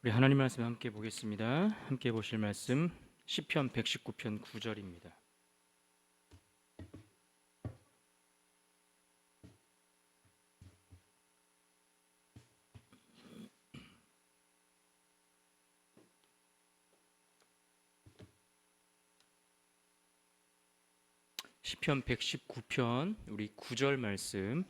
우리 하나님 말씀 함께 보겠습니다. 함께 보실 말씀 시편 119편 9절입니다. 시편 119편 우리 9절 말씀,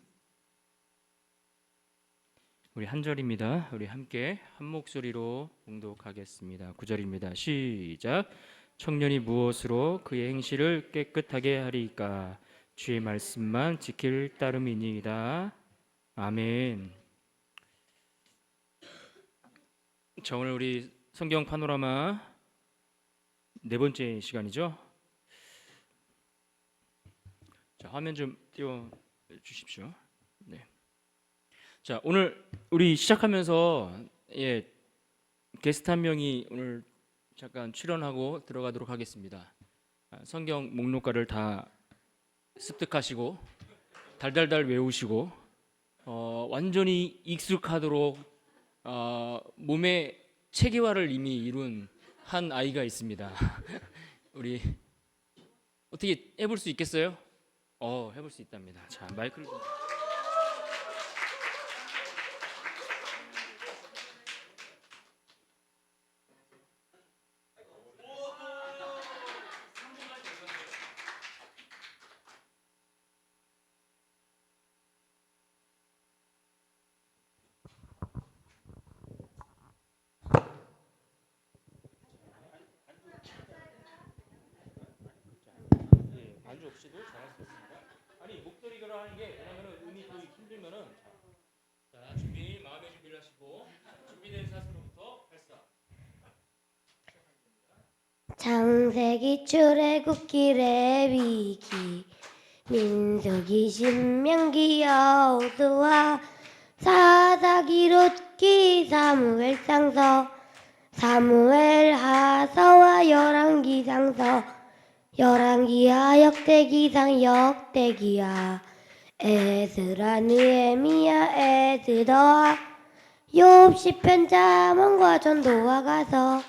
우리 한 절입니다. 우리 함께 한 목소리로 봉독하겠습니다. 9절입니다. 시작. 청년이 무엇으로 그의 행실을 깨끗하게 하리까? 주의 말씀만 지킬 따름이니이다. 아멘. 자, 오늘 우리 성경 파노라마 네 번째 시간이죠. 자, 화면 좀 띄워 주십시오. 네. 자, 오늘 우리 시작하면서 게스트 한 명이 오늘 잠깐 출연하고 들어가도록 하겠습니다. 성경 목록가를 다 습득하시고 달달달 외우시고 완전히 익숙하도록 몸의 체계화를 이미 이룬 한 아이가 있습니다. 우리 어떻게 해볼 수 있겠어요? 해볼 수 있답니다. 자, 마이크를 좀. 반주 없이도 잘할 수 있습니다. 아니, 목소리가 하는 게 왜냐면은 음이 또 힘들면은 자, 준비, 마음의 준비를 하시고 준비된 사수로부터 발사. 창세기 출애굽기 레위기 민수기 신명기 여호수아 사사기 룻기 사무엘 상서 사무엘 하서와 열왕기상서 열왕기하 역대기상 역대기하 에스라 느헤미야 에스더아 욥 시편 잠언과 전도와 가서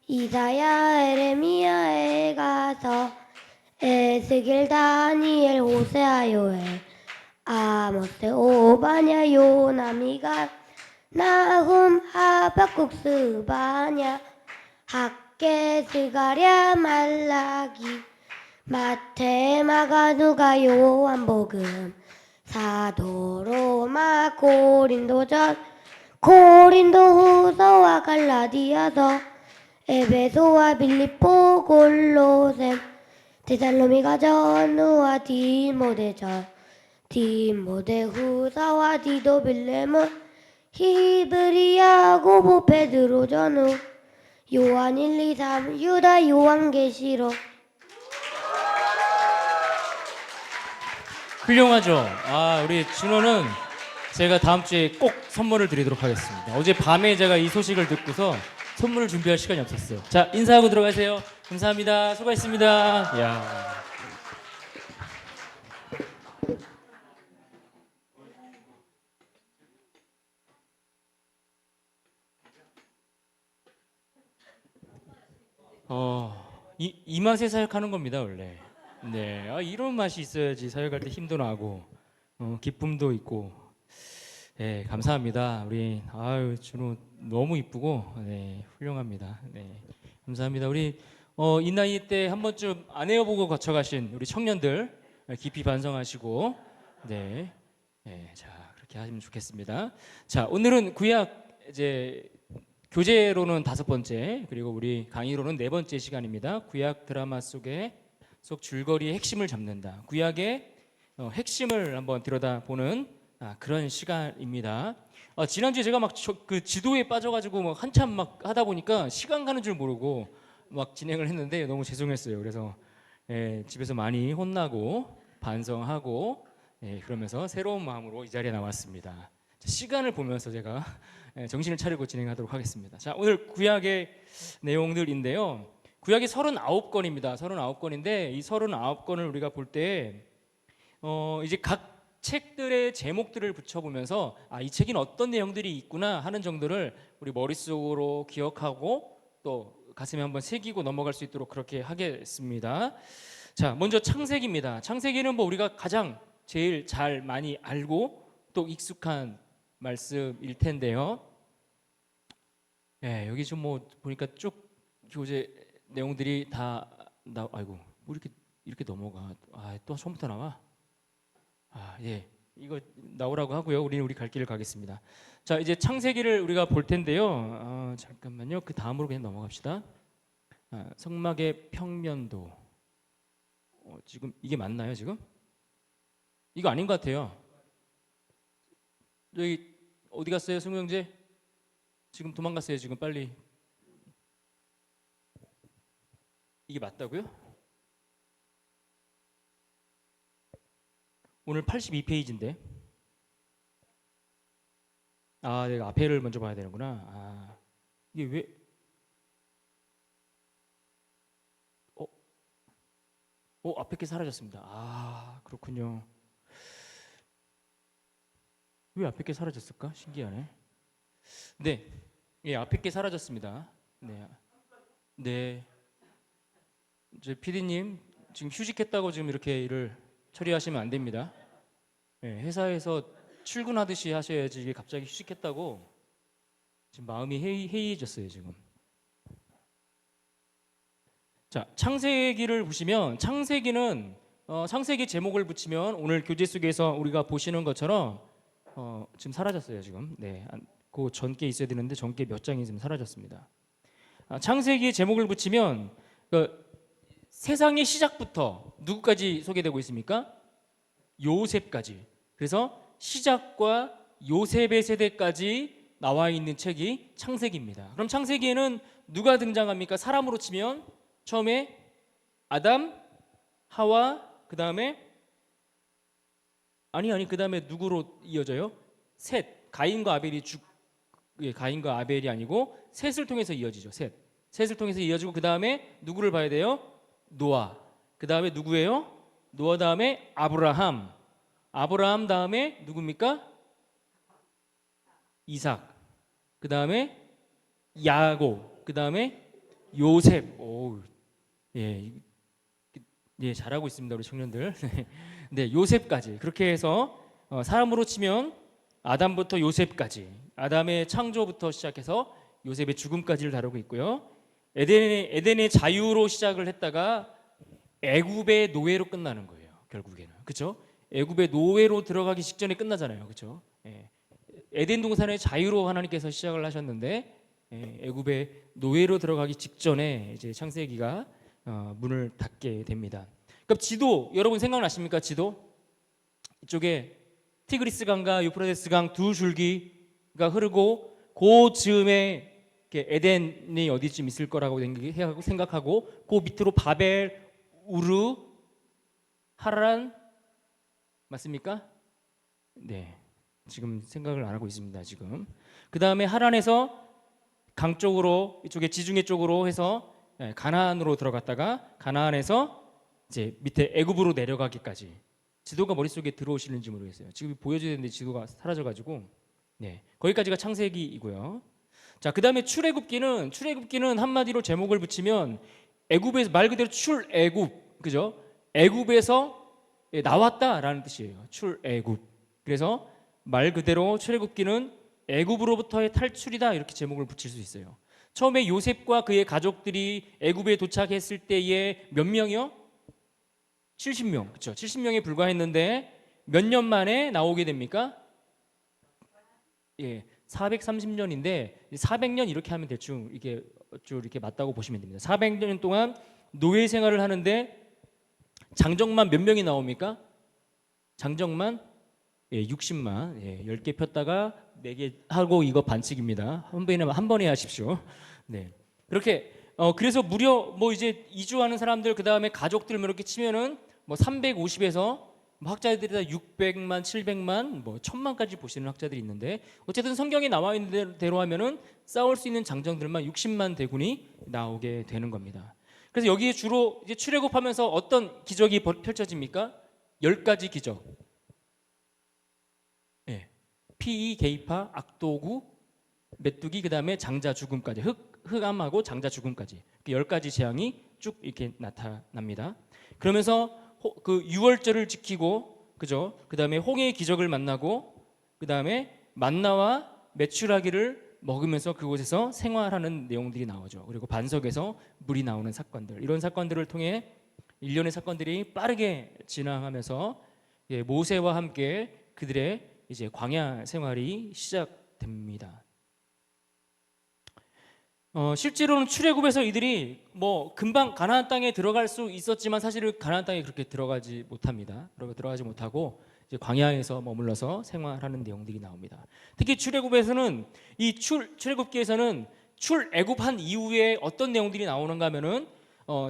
이사야 에레미야 에가서 에스겔 다니엘 호세아 요엘 아모스 오바냐 요나 미가 나훔 하박국 스바냐 학개 스가랴 말라기 마태 마가 누가 요한복음 사도 로마 고린도전 고린도 후서와 갈라디아서 에베소와 빌립보 골로새 데살로니가 전후와 디모데전 디모데 후서와 디도 빌레몬 히브리 야고보 베드로 전후 요한 1, 2, 3 유다 요한계시록. 훌륭하죠. 우리 준호는 제가 다음 주에 꼭 선물을 드리도록 하겠습니다. 어제 밤에 제가 이 소식을 듣고서 선물을 준비할 시간이 없었어요. 자, 인사하고 들어가세요. 감사합니다. 수고하셨습니다. 야. 이 맛에 사역하는 겁니다, 원래. 네, 이런 맛이 있어야지 사역할 때 힘도 나고 기쁨도 있고. 네, 감사합니다. 우리 준호 너무 이쁘고 훌륭합니다. 네, 감사합니다. 우리 이 나이 때 한 번쯤 안 헤어보고 거쳐가신 우리 청년들 깊이 반성하시고 자, 그렇게 하시면 좋겠습니다. 자, 오늘은 구약 이제 교재로는 5번째, 그리고 우리 강의로는 4번째 시간입니다. 구약 드라마 속 줄거리의 핵심을 잡는다. 구약의 핵심을 한번 들여다보는 그런 시간입니다. 지난주에 제가 막 그 지도에 빠져가지고 막 한참 막 하다 보니까 시간 가는 줄 모르고 막 진행을 했는데 너무 죄송했어요. 그래서 집에서 많이 혼나고 반성하고 그러면서 새로운 마음으로 이 자리에 나왔습니다. 시간을 보면서 제가 정신을 차리고 진행하도록 하겠습니다. 자, 오늘 구약의 내용들인데요. 구약이 39권입니다. 39권인데 이 39권을 우리가 볼 때 이제 각 책들의 제목들을 붙여보면서 이 책에는 어떤 내용들이 있구나 하는 정도를 우리 머릿속으로 기억하고 또 가슴에 한번 새기고 넘어갈 수 있도록 그렇게 하겠습니다. 자, 먼저 창세기입니다. 창세기는 뭐 우리가 가장 제일 잘 많이 알고 또 익숙한 말씀일 텐데요. 여기 좀 뭐 보니까 쭉 교재 내용들이 아이고 뭐 이렇게 넘어가. 또 처음부터 나와. 이거 나오라고 하고요. 우리는 우리 갈 길을 가겠습니다. 자, 이제 창세기를 우리가 볼 텐데요. 잠깐만요. 그 다음으로 그냥 넘어갑시다. 성막의 평면도. 지금 이게 맞나요? 지금? 이거 아닌 것 같아요. 저기 어디 갔어요, 승우 형제? 지금 도망갔어요. 지금 빨리. 이게 맞다고요? 오늘 82페이지인데. 내가 앞에를 먼저 봐야 되는구나. 이게 왜? 앞에 게 사라졌습니다. 그렇군요. 왜 앞에 게 사라졌을까? 신기하네. 네, 앞에 게 사라졌습니다. 네. 이제 PD님 지금 휴직했다고 지금 이렇게 일을 처리하시면 안 됩니다. 회사에서 출근하듯이 하셔야지. 이게 갑자기 휴직했다고 지금 마음이 해이해졌어요 지금. 자, 창세기를 보시면 창세기는 창세기 제목을 붙이면 오늘 교재 속에서 우리가 보시는 것처럼 지금 사라졌어요 지금. 그 전께 있어야 되는데 전께 몇 장이 지금 사라졌습니다. 창세기 제목을 붙이면 세상의 시작부터 누구까지 소개되고 있습니까? 요셉까지. 그래서 시작과 요셉의 세대까지 나와 있는 책이 창세기입니다. 그럼 창세기에는 누가 등장합니까? 사람으로 치면 처음에 아담, 하와, 그 다음에 그 다음에 누구로 이어져요? 셋. 가인과 아벨이 아니고 셋을 통해서 이어지죠. 셋을 통해서 이어지고 그 다음에 누구를 봐야 돼요? 노아. 그 다음에 누구예요? 노아 다음에 아브라함 다음에 누굽니까? 이삭. 그 다음에 야곱. 그 다음에 요셉. 잘하고 있습니다 우리 청년들. 요셉까지. 그렇게 해서 사람으로 치면 아담부터 요셉까지, 아담의 창조부터 시작해서 요셉의 죽음까지를 다루고 있고요. 에덴의 자유로 시작을 했다가 애굽의 노예로 끝나는 거예요. 결국에는. 그렇죠? 애굽의 노예로 들어가기 직전에 끝나잖아요. 그렇죠? 에덴 동산의 자유로 하나님께서 시작을 하셨는데 애굽의 노예로 들어가기 직전에 이제 창세기가 문을 닫게 됩니다. 그럼 지도 여러분 생각나십니까? 지도 이쪽에 티그리스 강과 유프라테스 강 두 줄기가 흐르고 그 즈음에 에덴이 어디쯤 있을 거라고 생각하고 그 밑으로 바벨, 우르, 하란 맞습니까? 네, 지금 생각을 안 하고 있습니다. 지금 그 다음에 하란에서 강 쪽으로 이쪽에 지중해 쪽으로 해서 가나안으로 들어갔다가 가나안에서 이제 밑에 애굽으로 내려가기까지. 지도가 머릿속에 들어오시는지 모르겠어요. 지금 보여줘야 되는데 지도가 사라져가지고 거기까지가 창세기이고요. 자, 그 다음에 출애굽기는 한마디로 제목을 붙이면 애굽에서 말 그대로 출애굽, 그죠? 애굽에서 나왔다라는 뜻이에요. 출애굽. 그래서 말 그대로 출애굽기는 애굽으로부터의 탈출이다 이렇게 제목을 붙일 수 있어요. 처음에 요셉과 그의 가족들이 애굽에 도착했을 때에 몇 명이요? 70명, 그렇죠? 70명에 불과했는데 몇 년 만에 나오게 됩니까? 430년인데 400년 이렇게 하면 대충 이렇게 맞다고 보시면 됩니다. 400년 동안 노예 생활을 하는데 장정만 몇 명이 나옵니까? 장정만 60만. 10개 폈다가 4개 하고 이거 반칙입니다. 한 번에 하십시오. 그렇게 그래서 무려 이제 이주하는 사람들 그다음에 가족들 이렇게 치면은 350에서 학자들이 다 600만, 700만, 1000만까지 보시는 학자들이 있는데 어쨌든 성경에 나와 있는 대로 하면은 싸울 수 있는 장정들만 60만 대군이 나오게 되는 겁니다. 그래서 여기에 주로 이제 출애굽하면서 어떤 기적이 펼쳐집니까? 10가지 기적. 피이, 게이파, 악도구, 메뚜기, 그 다음에 장자 죽음까지, 흑암하고 장자 죽음까지 10가지 재앙이 쭉 이렇게 나타납니다. 그러면서 그 유월절을 지키고, 그죠? 그 다음에 홍해의 기적을 만나고, 그 다음에 만나와 메추라기를 먹으면서 그곳에서 생활하는 내용들이 나오죠. 그리고 반석에서 물이 나오는 사건들, 이런 사건들을 통해 일련의 사건들이 빠르게 진행하면서 모세와 함께 그들의 이제 광야 생활이 시작됩니다. 실제로는 출애굽에서 이들이 뭐 금방 가나안 땅에 들어갈 수 있었지만 사실은 가나안 땅에 그렇게 들어가지 못합니다. 들어가지 못하고 이제 광야에서 머물러서 생활하는 내용들이 나옵니다. 특히 출애굽에서는 이 출애굽기에서는 출애굽한 이후에 어떤 내용들이 나오는가 하면은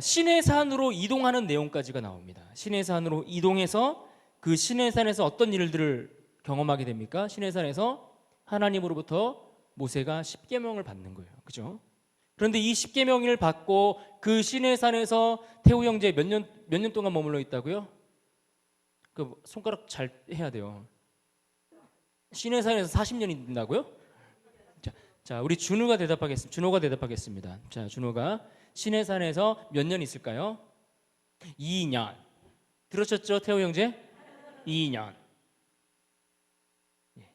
시내산으로 이동하는 내용까지가 나옵니다. 시내산으로 이동해서 그 시내산에서 어떤 일들을 경험하게 됩니까? 시내산에서 하나님으로부터 모세가 십계명을 받는 거예요. 그죠? 그런데 이 십계명을 받고 그 시내산에서 태우 형제 몇 년 동안 머물러 있다고요? 그 손가락 잘 해야 돼요. 시내산에서 40년이 된다고요? 자, 우리 준호가 대답하겠습니다. 자, 준호가 시내산에서 몇 년 있을까요? 2년. 들으셨죠, 태우 형제? 2년.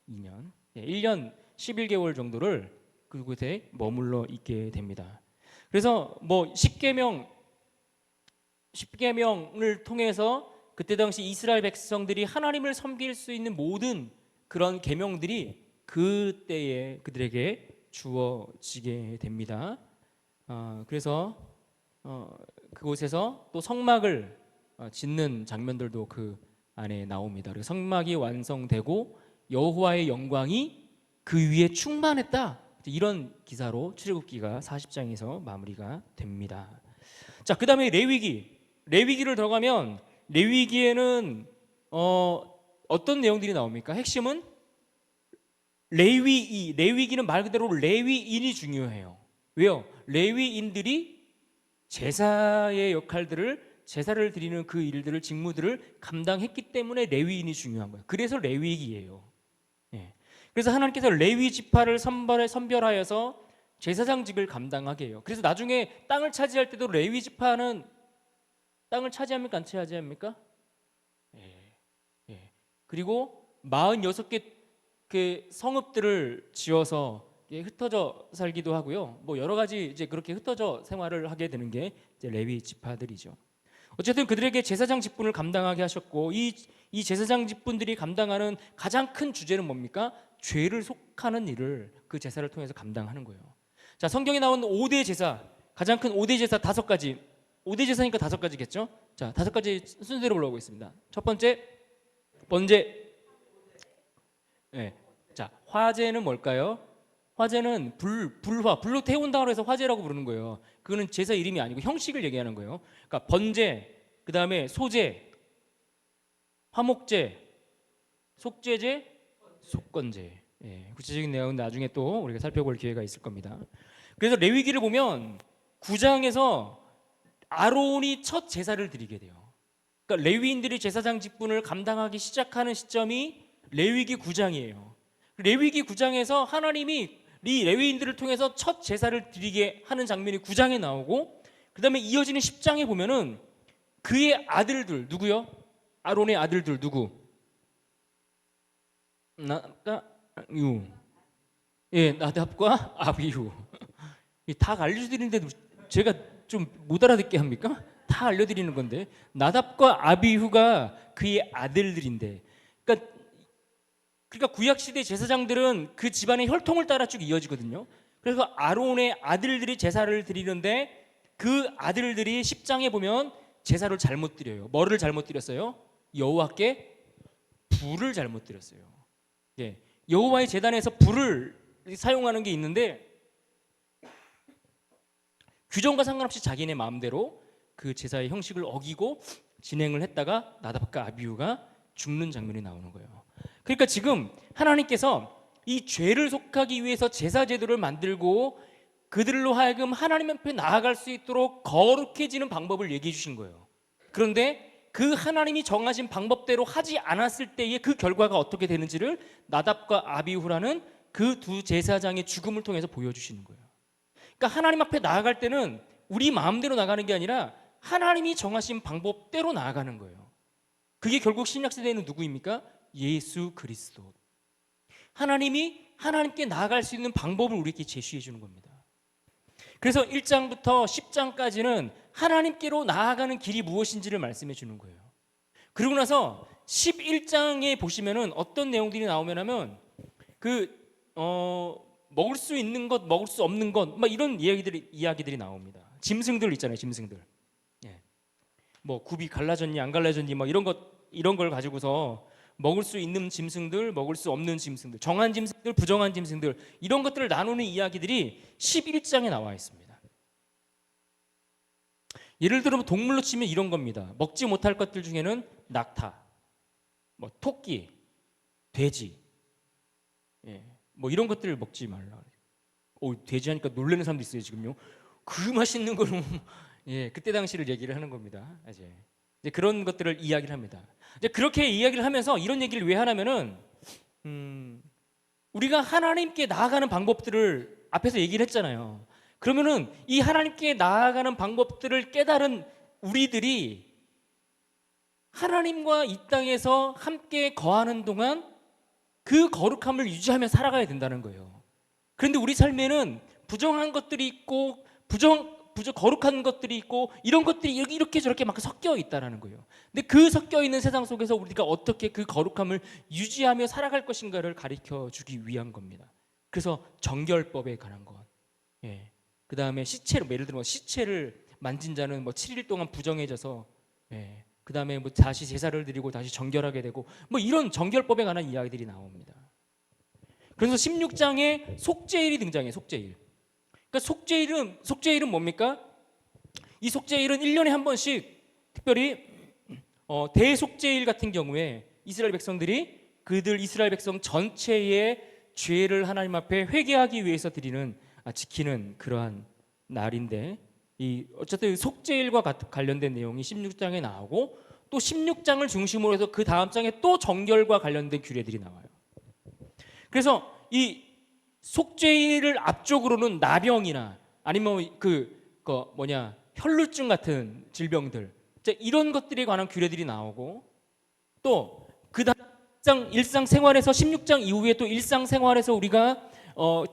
2년. 1년 11개월 정도를 그곳에 머물러 있게 됩니다. 그래서 뭐 십계명을 통해서 그때 당시 이스라엘 백성들이 하나님을 섬길 수 있는 모든 그런 계명들이 그때에 그들에게 주어지게 됩니다. 그래서 그곳에서 또 성막을 짓는 장면들도 그 안에 나옵니다. 그래서 성막이 완성되고 여호와의 영광이 그 위에 충만했다. 이런 기사로 출애굽기가 40장에서 마무리가 됩니다. 자, 그 다음에 레위기를 들어가면 레위기에는 어떤 내용들이 나옵니까? 핵심은 레위기는 말 그대로 레위인이 중요해요. 왜요? 레위인들이 제사의 역할들을, 제사를 드리는 그 일들을, 직무들을 감당했기 때문에 레위인이 중요한 거예요. 그래서 레위기예요. 그래서 하나님께서 레위 지파를 선별하여서 제사장직을 감당하게 해요. 그래서 나중에 땅을 차지할 때도 레위 지파는 땅을 차지합니까? 안 차지합니까? 그리고 46개 그 성읍들을 지어서 흩어져 살기도 하고요. 뭐 여러 가지 이제 그렇게 흩어져 생활을 하게 되는 게 이제 레위 지파들이죠. 어쨌든 그들에게 제사장 직분을 감당하게 하셨고, 이 제사장 직분들이 감당하는 가장 큰 주제는 뭡니까? 죄를 속하는 일을 그 제사를 통해서 감당하는 거예요. 자, 성경에 나온 5대 제사, 가장 큰 5대 제사 5가지. 5대 제사니까 5가지겠죠? 자, 5가지 순서대로 불러보겠습니다. 첫 번째, 번제. 자, 화제는 뭘까요? 화제는 불로 태운다고 해서 화제라고 부르는 거예요. 그거는 제사 이름이 아니고 형식을 얘기하는 거예요. 그러니까 번제, 그 다음에 소제, 화목제, 속죄제, 속건제. 구체적인 내용은 나중에 또 우리가 살펴볼 기회가 있을 겁니다. 그래서 레위기를 보면 9장에서 아론이 첫 제사를 드리게 돼요. 그러니까 레위인들이 제사장 직분을 감당하기 시작하는 시점이 레위기 9장이에요. 레위기 9장에서 하나님이 이 레위인들을 통해서 첫 제사를 드리게 하는 장면이 9장에 나오고, 그 다음에 이어지는 10장에 보면은 그의 아들들, 누구요? 아론의 아들들 누구? 나답과 아비후. 다 알려드리는데도 제가 좀 못 알아듣게 합니까? 다 알려드리는 건데, 나답과 아비후가 그의 아들들인데, 그러니까 구약시대 제사장들은 그 집안의 혈통을 따라 쭉 이어지거든요. 그래서 아론의 아들들이 제사를 드리는데, 그 아들들이 10장에 보면 제사를 잘못 드려요. 뭐를 잘못 드렸어요? 여호와께 불을 잘못 드렸어요. 여호와의 제단에서 불을 사용하는 게 있는데, 규정과 상관없이 자기네 마음대로 그 제사의 형식을 어기고 진행을 했다가 나답과 아비후가 죽는 장면이 나오는 거예요. 그러니까 지금 하나님께서 이 죄를 속하기 위해서 제사 제도를 만들고 그들로 하여금 하나님 앞에 나아갈 수 있도록 거룩해지는 방법을 얘기해 주신 거예요. 그런데 그 하나님이 정하신 방법대로 하지 않았을 때의 그 결과가 어떻게 되는지를 나답과 아비후라는 그 두 제사장의 죽음을 통해서 보여주시는 거예요. 그러니까 하나님 앞에 나아갈 때는 우리 마음대로 나가는 게 아니라 하나님이 정하신 방법대로 나아가는 거예요. 그게 결국 신약시대에는 누구입니까? 예수 그리스도. 하나님이 하나님께 나아갈 수 있는 방법을 우리에게 제시해 주는 겁니다. 그래서 1장부터 10장까지는 하나님께로 나아가는 길이 무엇인지를 말씀해 주는 거예요. 그러고 나서 11장에 보시면은 어떤 내용들이 나오면 하면 먹을 수 있는 것, 먹을 수 없는 것, 막 이런 이야기들이 나옵니다. 짐승들 있잖아요, 짐승들. 예. 뭐 굽이 갈라졌니 안 갈라졌니 뭐 이런 걸 가지고서 먹을 수 있는 짐승들, 먹을 수 없는 짐승들, 정한 짐승들, 부정한 짐승들, 이런 것들을 나누는 이야기들이 11장에 나와 있습니다. 예를 들어 동물로 치면 이런 겁니다. 먹지 못할 것들 중에는 낙타, 뭐 토끼, 돼지, 뭐 이런 것들을 먹지 말라. 돼지 하니까 놀라는 사람도 있어요 지금요. 그 맛있는 걸 그때 당시를 얘기를 하는 겁니다. 이제 그런 것들을 이야기를 합니다. 이제 그렇게 이야기를 하면서 이런 얘기를 왜 하냐면은 우리가 하나님께 나아가는 방법들을 앞에서 얘기를 했잖아요. 그러면은 이 하나님께 나아가는 방법들을 깨달은 우리들이 하나님과 이 땅에서 함께 거하는 동안 그 거룩함을 유지하며 살아가야 된다는 거예요. 그런데 우리 삶에는 부정한 것들이 있고 거룩한 것들이 있고 이런 것들이 이렇게 저렇게 막 섞여 있다는 거예요. 근데 그 섞여 있는 세상 속에서 우리가 어떻게 그 거룩함을 유지하며 살아갈 것인가를 가르쳐 주기 위한 겁니다. 그래서 정결법에 관한 것, 그 다음에 시체를, 예를 들어 시체를 만진 자는 뭐 7일 동안 부정해져서, 그 다음에 뭐 다시 제사를 드리고 다시 정결하게 되고, 뭐 이런 정결법에 관한 이야기들이 나옵니다. 그래서 16장에 속죄일이 등장해요. 속죄일. 그러니까 속죄일은 뭡니까? 이 속죄일은 1년에 한 번씩 특별히 대속죄일 같은 경우에 이스라엘 백성들이 이스라엘 백성 전체의 죄를 하나님 앞에 회개하기 위해서 지키는 그러한 날인데, 어쨌든 속죄일과 관련된 내용이 16장에 나오고, 또 16장을 중심으로 해서 그 다음 장에 또 정결과 관련된 규례들이 나와요. 그래서 이 속죄일을 앞쪽으로는 나병이나 아니면 혈루증 같은 질병들, 이런 것들에 관한 규례들이 나오고, 또 그 다음 일상생활에서 16장 이후에 또 일상생활에서 우리가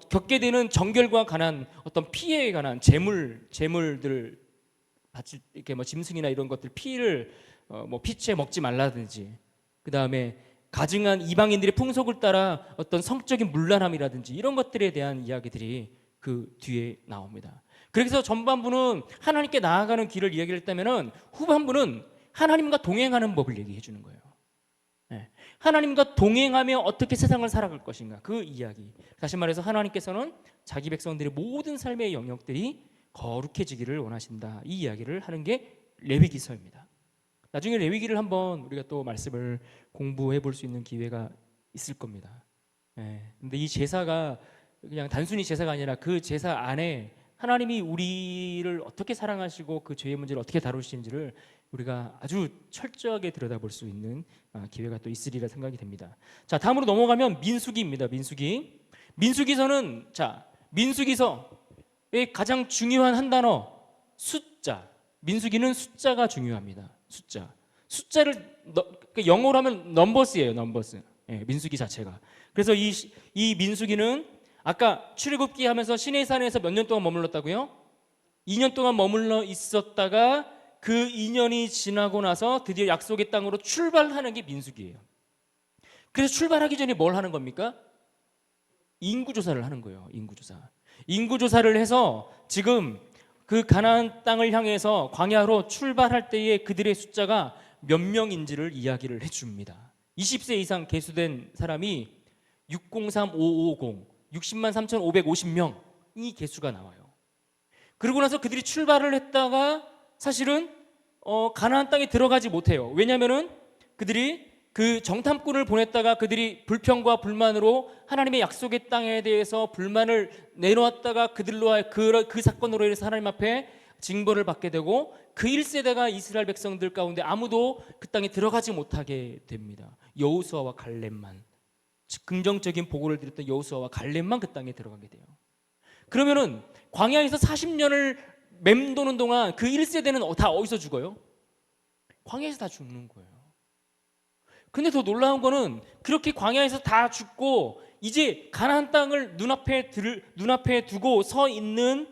겪게 되는 정결과 관한 어떤 피해에 관한 재물들 바칠, 이렇게 뭐 짐승이나 이런 것들 피를 피채 먹지 말라든지, 그 다음에 가증한 이방인들의 풍속을 따라 어떤 성적인 문란함이라든지 이런 것들에 대한 이야기들이 그 뒤에 나옵니다. 그래서 전반부는 하나님께 나아가는 길을 이야기를 했다면은 후반부는 하나님과 동행하는 법을 얘기해 주는 거예요. 하나님과 동행하며 어떻게 세상을 살아갈 것인가, 그 이야기. 다시 말해서 하나님께서는 자기 백성들의 모든 삶의 영역들이 거룩해지기를 원하신다, 이 이야기를 하는 게 레위기서입니다. 나중에 레위기를 한번 우리가 또 말씀을 공부해 볼 수 있는 기회가 있을 겁니다. 근데 이 제사가 그냥 단순히 제사가 아니라 그 제사 안에 하나님이 우리를 어떻게 사랑하시고 그 죄의 문제를 어떻게 다루시는지를 우리가 아주 철저하게 들여다볼 수 있는 기회가 또 있으리라 생각이 됩니다. 자, 다음으로 넘어가면 민수기입니다. 민수기서는 민수기서의 가장 중요한 한 단어, 숫자. 민수기는 숫자가 중요합니다. 숫자를 영어로 하면 넘버스예요. 넘버스. 민수기 자체가. 그래서 이 민수기는 아까 출애굽기 하면서 시내산에서 몇 년 동안 머물렀다고요? 2년 동안 머물러 있었다가 그 2년이 지나고 나서 드디어 약속의 땅으로 출발하는 게 민수기예요. 그래서 출발하기 전에 뭘 하는 겁니까? 인구조사를 하는 거예요. 인구조사를 해서 지금 그 가나안 땅을 향해서 광야로 출발할 때에 그들의 숫자가 몇 명인지를 이야기를 해줍니다. 20세 이상 계수된 사람이 603550 60만 3,550명, 이 개수가 나와요. 그러고 나서 그들이 출발을 했다가 사실은 가나안 땅에 들어가지 못해요. 왜냐하면은 그들이 그 정탐꾼을 보냈다가 그들이 불평과 불만으로 하나님의 약속의 땅에 대해서 불만을 내놓았다가 그들로 그 사건으로 인해서 하나님 앞에 징벌을 받게 되고 그 1세대가 이스라엘 백성들 가운데 아무도 그 땅에 들어가지 못하게 됩니다. 여호수아와 갈렙만, 긍정적인 보고를 드렸던 여호수아와 갈렙만 그 땅에 들어가게 돼요. 그러면은 광야에서 40년을 맴도는 동안 그 1세대는 다 어디서 죽어요? 광야에서 다 죽는 거예요. 근데 더 놀라운 거는 그렇게 광야에서 다 죽고 이제 가나안 땅을 눈앞에 두고 서 있는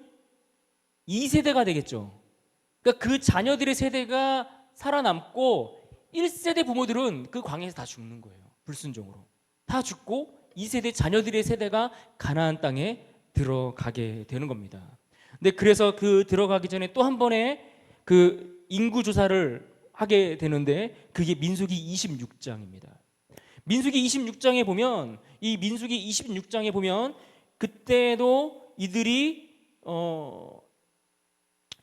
2세대가 되겠죠. 그러니까 그 자녀들의 세대가 살아남고 1세대 부모들은 그 광야에서 다 죽는 거예요. 불순종으로 다 죽고 2세대 자녀들의 세대가 가나안 땅에 들어가게 되는 겁니다. 근데 그래서 그 들어가기 전에 또 한 번의 그 인구 조사를 하게 되는데 그게 민수기 26장입니다. 민수기 26장에 보면 이 민수기 26장에 보면 그때도 이들이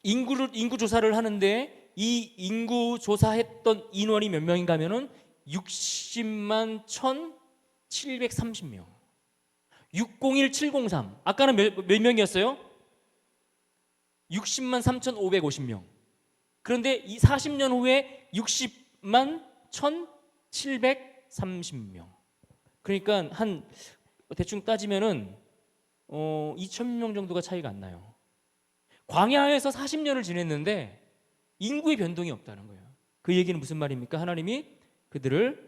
인구 조사를 하는데 이 인구 조사했던 인원이 몇 명인가 하면은 60만 1,730명. 601703. 아까는 몇 명이었어요? 60만 3,550명. 그런데 이 40년 후에 60만 1,730명. 그러니까 한 대충 따지면은 2,000명 정도가 차이가 안 나요. 광야에서 40년을 지냈는데 인구의 변동이 없다는 거예요. 그 얘기는 무슨 말입니까? 하나님이 그들을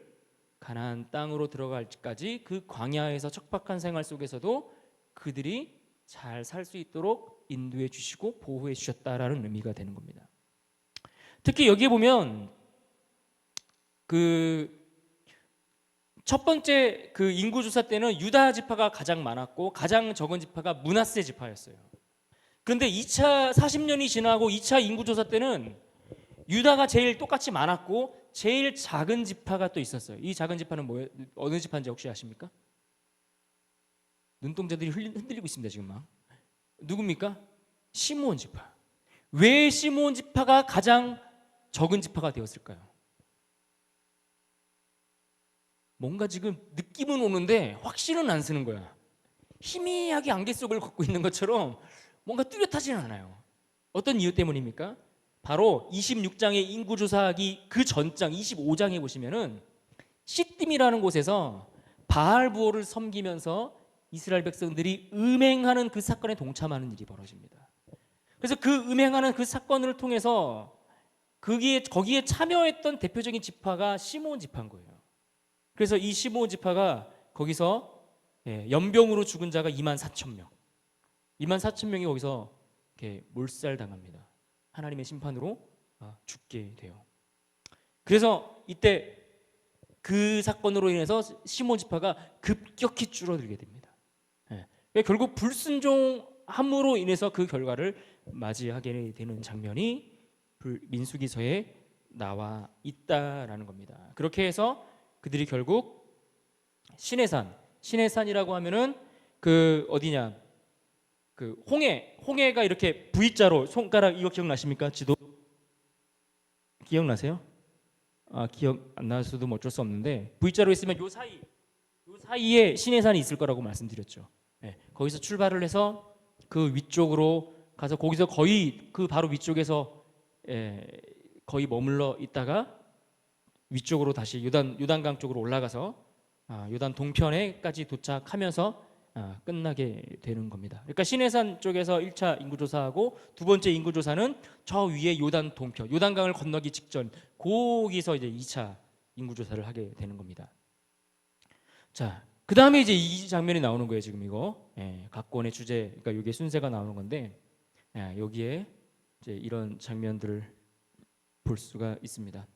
가나안 땅으로 들어갈 때까지 그 광야에서 척박한 생활 속에서도 그들이 잘 살 수 있도록 인도해 주시고 보호해 주셨다라는 의미가 되는 겁니다. 특히 여기에 보면 그 첫 번째 그 인구 조사 때는 유다 지파가 가장 많았고 가장 적은 지파가 므낫세 지파였어요. 그런데 2차 40년이 지나고 2차 인구 조사 때는 유다가 제일 똑같이 많았고 제일 작은 지파가 또 있었어요. 이 작은 지파는 뭐예요? 어느 지파인지 혹시 아십니까? 눈동자들이 흔들리고 있습니다 지금 막. 누굽니까? 시므온 지파. 왜 시므온 지파가 가장 적은 지파가 되었을까요? 뭔가 지금 느낌은 오는데 확신은 안 쓰는 거야. 희미하게 안개 속을 걷고 있는 것처럼 뭔가 뚜렷하지는 않아요. 어떤 이유 때문입니까? 바로 26장의 인구조사하기 그 전장 25장에 보시면은 시딤이라는 곳에서 바알 부호를 섬기면서 이스라엘 백성들이 음행하는 그 사건에 동참하는 일이 벌어집니다. 그래서 그 음행하는 그 사건을 통해서 거기에 참여했던 대표적인 지파가 시므온 지파인 거예요. 그래서 이 시므온 지파가 거기서 연병으로 죽은 자가 24,000명. 24,000명이 거기서 몰살당합니다. 하나님의 심판으로 죽게 돼요. 그래서 이때 그 사건으로 인해서 시므온 지파가 급격히 줄어들게 됩니다. 결국 불순종함으로 인해서 그 결과를 맞이하게 되는 장면이 민수기서에 나와 있다라는 겁니다. 그렇게 해서 그들이 결국 시내산이라고 하면은 그 어디냐? 그 홍해가 이렇게 V자로 손가락 이거 기억나십니까? 지도 기억나세요? 기억 안 나서도 뭐 어쩔 수 없는데 V자로 있으면 요 사이에 시내산이 있을 거라고 말씀드렸죠. 거기서 출발을 해서 그 위쪽으로 가서 거기서 거의 그 바로 위쪽에서 거의 머물러 있다가 위쪽으로 다시 요단강 쪽으로 올라가서 요단 동편에까지 도착하면서 끝나게 되는 겁니다. 그러니까 시내산 쪽에서 1차 인구조사하고 두 번째 인구조사는 저 위에 요단 동편, 요단강을 건너기 직전 거기서 이제 2차 인구조사를 하게 되는 겁니다. 자, 그 다음에 이제 이 장면이 나오는 거예요. 지금 이거 각권의 주제, 그러니까 이게 순서가 나오는 건데 여기에 이제 이런 장면들을 볼 수가 있습니다.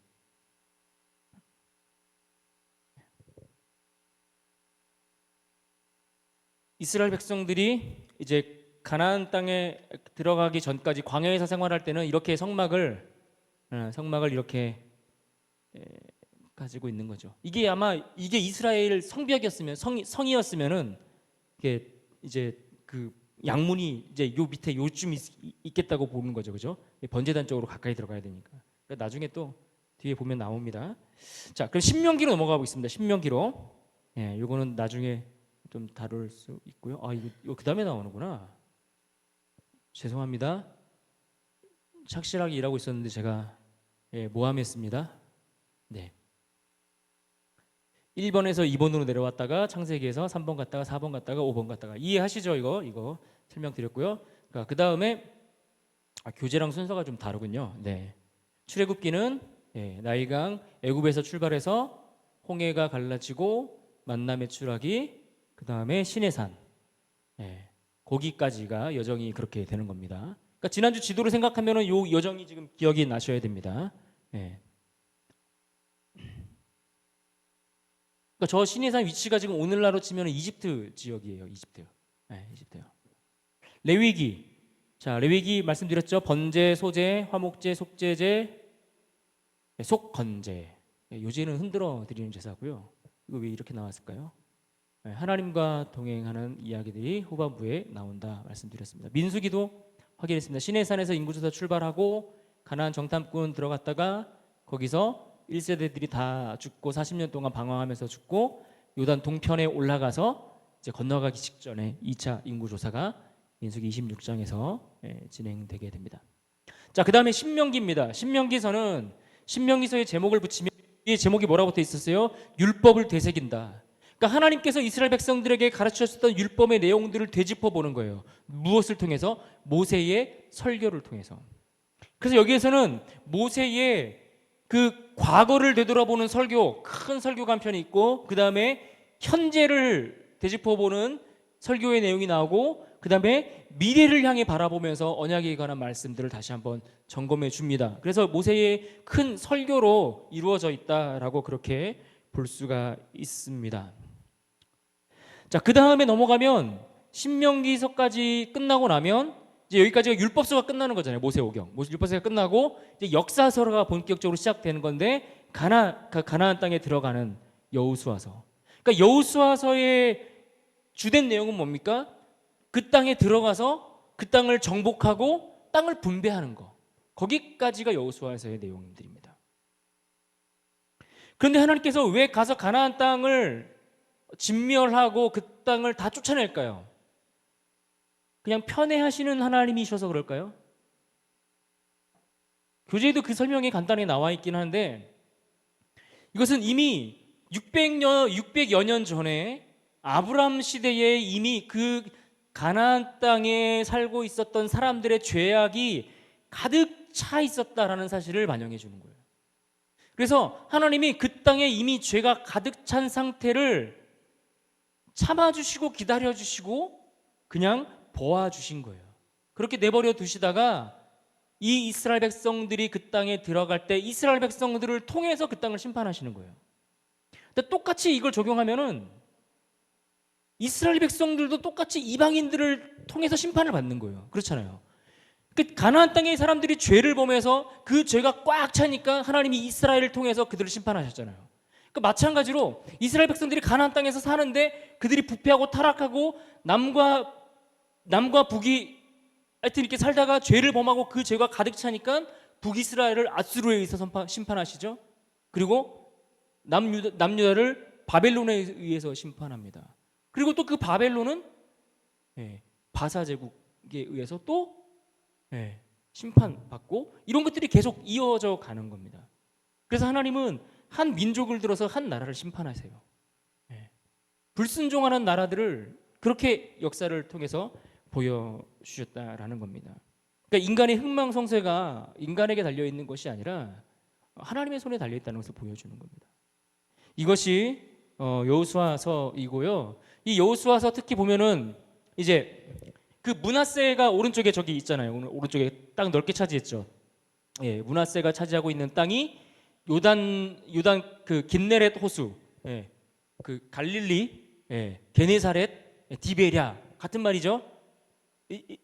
이스라엘 백성들이 이제 가나안 땅에 들어가기 전까지 광야에서 생활할 때는 이렇게 성막을 이렇게 가지고 있는 거죠. 이게 아마 이게 이스라엘 성벽이었으면 성이었으면은 이게 이제 그 양문이 이제 요 밑에 요쯤 있겠다고 보는 거죠, 그죠? 번제단 쪽으로 가까이 들어가야 되니까. 그러니까 나중에 또 뒤에 보면 나옵니다. 자, 그럼 신명기로 넘어가 보겠습니다. 신명기로. 요거는 나중에 좀 다룰 수 있고요. 이거 그 다음에 나오는구나. 죄송합니다. 착실하게 일하고 있었는데 제가 모함했습니다. 네. 1번에서 2번으로 내려왔다가 창세기에서 3번 갔다가 4번 갔다가 5번 갔다가 이해하시죠? 이거 설명드렸고요. 그러니까 그 다음에 교재랑 순서가 좀 다르군요. 네. 출애굽기는 나일강 애굽에서 출발해서 홍해가 갈라지고 만남의 추락이 그 다음에 시내산 거기까지가 여정이 그렇게 되는 겁니다. 그러니까 지난주 지도를 생각하면은 요 여정이 지금 기억이 나셔야 됩니다. 그러니까 저 시내산 위치가 지금 오늘날로 치면 이집트 지역이에요. 이집트요. 레위기. 자, 레위기 말씀드렸죠. 번제, 소제, 화목제, 속제제, 속건제. 요제는 흔들어 드리는 제사고요. 이거 왜 이렇게 나왔을까요? 하나님과 동행하는 이야기들이 후반부에 나온다 말씀드렸습니다. 민수기도 확인했습니다. 시내산에서 인구조사 출발하고 가나안 정탐꾼 들어갔다가 거기서 1세대들이 다 죽고 40년 동안 방황하면서 죽고 요단 동편에 올라가서 이제 건너가기 직전에 2차 인구조사가 민수기 26장에서 진행되게 됩니다. 자, 그 다음에 신명기입니다. 신명기서의 제목을 붙이면 이 제목이 뭐라고 붙어 있었어요? 율법을 되새긴다. 그러니까 하나님께서 이스라엘 백성들에게 가르치셨던 율법의 내용들을 되짚어 보는 거예요. 무엇을 통해서? 모세의 설교를 통해서. 그래서 여기에서는 모세의 그 과거를 되돌아보는 설교, 큰 설교 간편이 있고 그 다음에 현재를 되짚어 보는 설교의 내용이 나오고 그 다음에 미래를 향해 바라보면서 언약에 관한 말씀들을 다시 한번 점검해 줍니다. 그래서 모세의 큰 설교로 이루어져 있다라고 그렇게 볼 수가 있습니다. 자, 그 다음에 넘어가면 신명기서까지 끝나고 나면 이제 여기까지가 율법서가 끝나는 거잖아요. 모세오경. 율법서가 끝나고 이제 역사서가 본격적으로 시작되는 건데 가나안 땅에 들어가는 여호수아서. 그러니까 여호수아서의 주된 내용은 뭡니까? 그 땅에 들어가서 그 땅을 정복하고 땅을 분배하는 거. 거기까지가 여호수아서의 내용들입니다. 그런데 하나님께서 왜 가서 가나안 땅을 진멸하고 그 땅을 다 쫓아낼까요? 그냥 편애하시는 하나님이셔서 그럴까요? 교재에도 그 설명이 간단히 나와 있긴 한데 이것은 이미 600여 년 전에 아브람 시대에 이미 그 가나안 땅에 살고 있었던 사람들의 죄악이 가득 차 있었다라는 사실을 반영해 주는 거예요. 그래서 하나님이 그 땅에 이미 죄가 가득 찬 상태를 참아주시고 기다려주시고 그냥 보아주신 거예요. 그렇게 내버려 두시다가 이 이스라엘 백성들이 그 땅에 들어갈 때 이스라엘 백성들을 통해서 그 땅을 심판하시는 거예요. 근데 똑같이 이걸 적용하면은 이스라엘 백성들도 똑같이 이방인들을 통해서 심판을 받는 거예요. 그렇잖아요. 그 가나안 땅의 사람들이 죄를 범해서 그 죄가 꽉 차니까 하나님이 이스라엘을 통해서 그들을 심판하셨잖아요. 그러니까 마찬가지로 이스라엘 백성들이 가나안 땅에서 사는데 그들이 부패하고 타락하고 남과 북이 하여튼 이렇게 살다가 죄를 범하고 그 죄가 가득 차니까 북이스라엘을 아수르에 의해서 심판하시죠. 그리고 남유다를 바벨론에 의해서 심판합니다. 그리고 또 그 바벨론은 바사 제국에 의해서 또 심판받고 이런 것들이 계속 이어져 가는 겁니다. 그래서 하나님은 한 민족을 들어서 한 나라를 심판하세요. 불순종하는 나라들을 그렇게 역사를 통해서 보여주셨다라는 겁니다. 그러니까 인간의 흥망성쇠가 인간에게 달려있는 것이 아니라 하나님의 손에 달려있다는 것을 보여주는 겁니다. 이것이 여호수아서이고요. 이 여호수아서 특히 보면은 이제 그 므낫세가 오른쪽에 저기 있잖아요. 오른쪽에 땅 넓게 차지했죠. 므낫세가 차지하고 있는 땅이 요단 그 긴네렛 호수, 그 갈릴리, 게네사렛, 디베랴 같은 말이죠.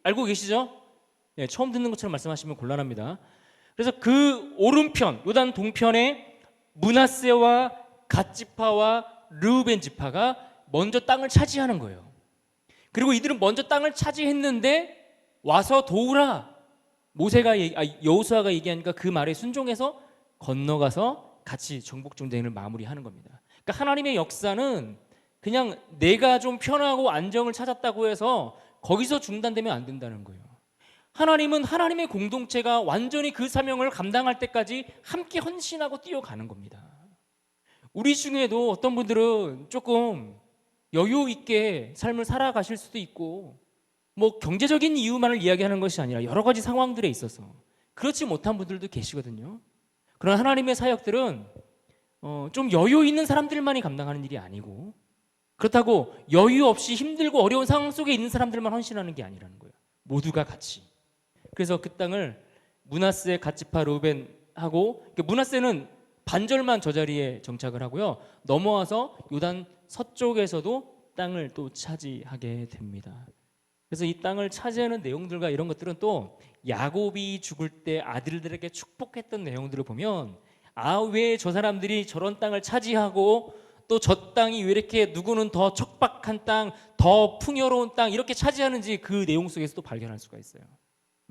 알고 계시죠? 처음 듣는 것처럼 말씀하시면 곤란합니다. 그래서 그 오른편 요단 동편에 므낫세와 갓지파와 르우벤 지파가 먼저 땅을 차지하는 거예요. 그리고 이들은 먼저 땅을 차지했는데 와서 도우라. 여호수아가 얘기하니까 그 말에 순종해서 건너가서 같이 정복 전쟁을 마무리하는 겁니다. 그러니까 하나님의 역사는 그냥 내가 좀 편하고 안정을 찾았다고 해서 거기서 중단되면 안 된다는 거예요. 하나님은 하나님의 공동체가 완전히 그 사명을 감당할 때까지 함께 헌신하고 뛰어가는 겁니다. 우리 중에도 어떤 분들은 조금 여유 있게 삶을 살아가실 수도 있고, 뭐 경제적인 이유만을 이야기하는 것이 아니라 여러 가지 상황들에 있어서 그렇지 못한 분들도 계시거든요. 그러나 하나님의 사역들은 좀 여유 있는 사람들만이 감당하는 일이 아니고, 그렇다고 여유 없이 힘들고 어려운 상황 속에 있는 사람들만 헌신하는 게 아니라는 거예요. 모두가 같이. 그래서 그 땅을 므낫세, 갓지파, 르우벤하고, 므낫세는 반절만 저 자리에 정착을 하고요, 넘어와서 요단 서쪽에서도 땅을 또 차지하게 됩니다. 그래서 이 땅을 차지하는 내용들과 이런 것들은 또 야곱이 죽을 때 아들들에게 축복했던 내용들을 보면, 왜 저 사람들이 저런 땅을 차지하고 또 저 땅이 왜 이렇게 누구는 더 척박한 땅, 더 풍요로운 땅 이렇게 차지하는지 그 내용 속에서도 발견할 수가 있어요.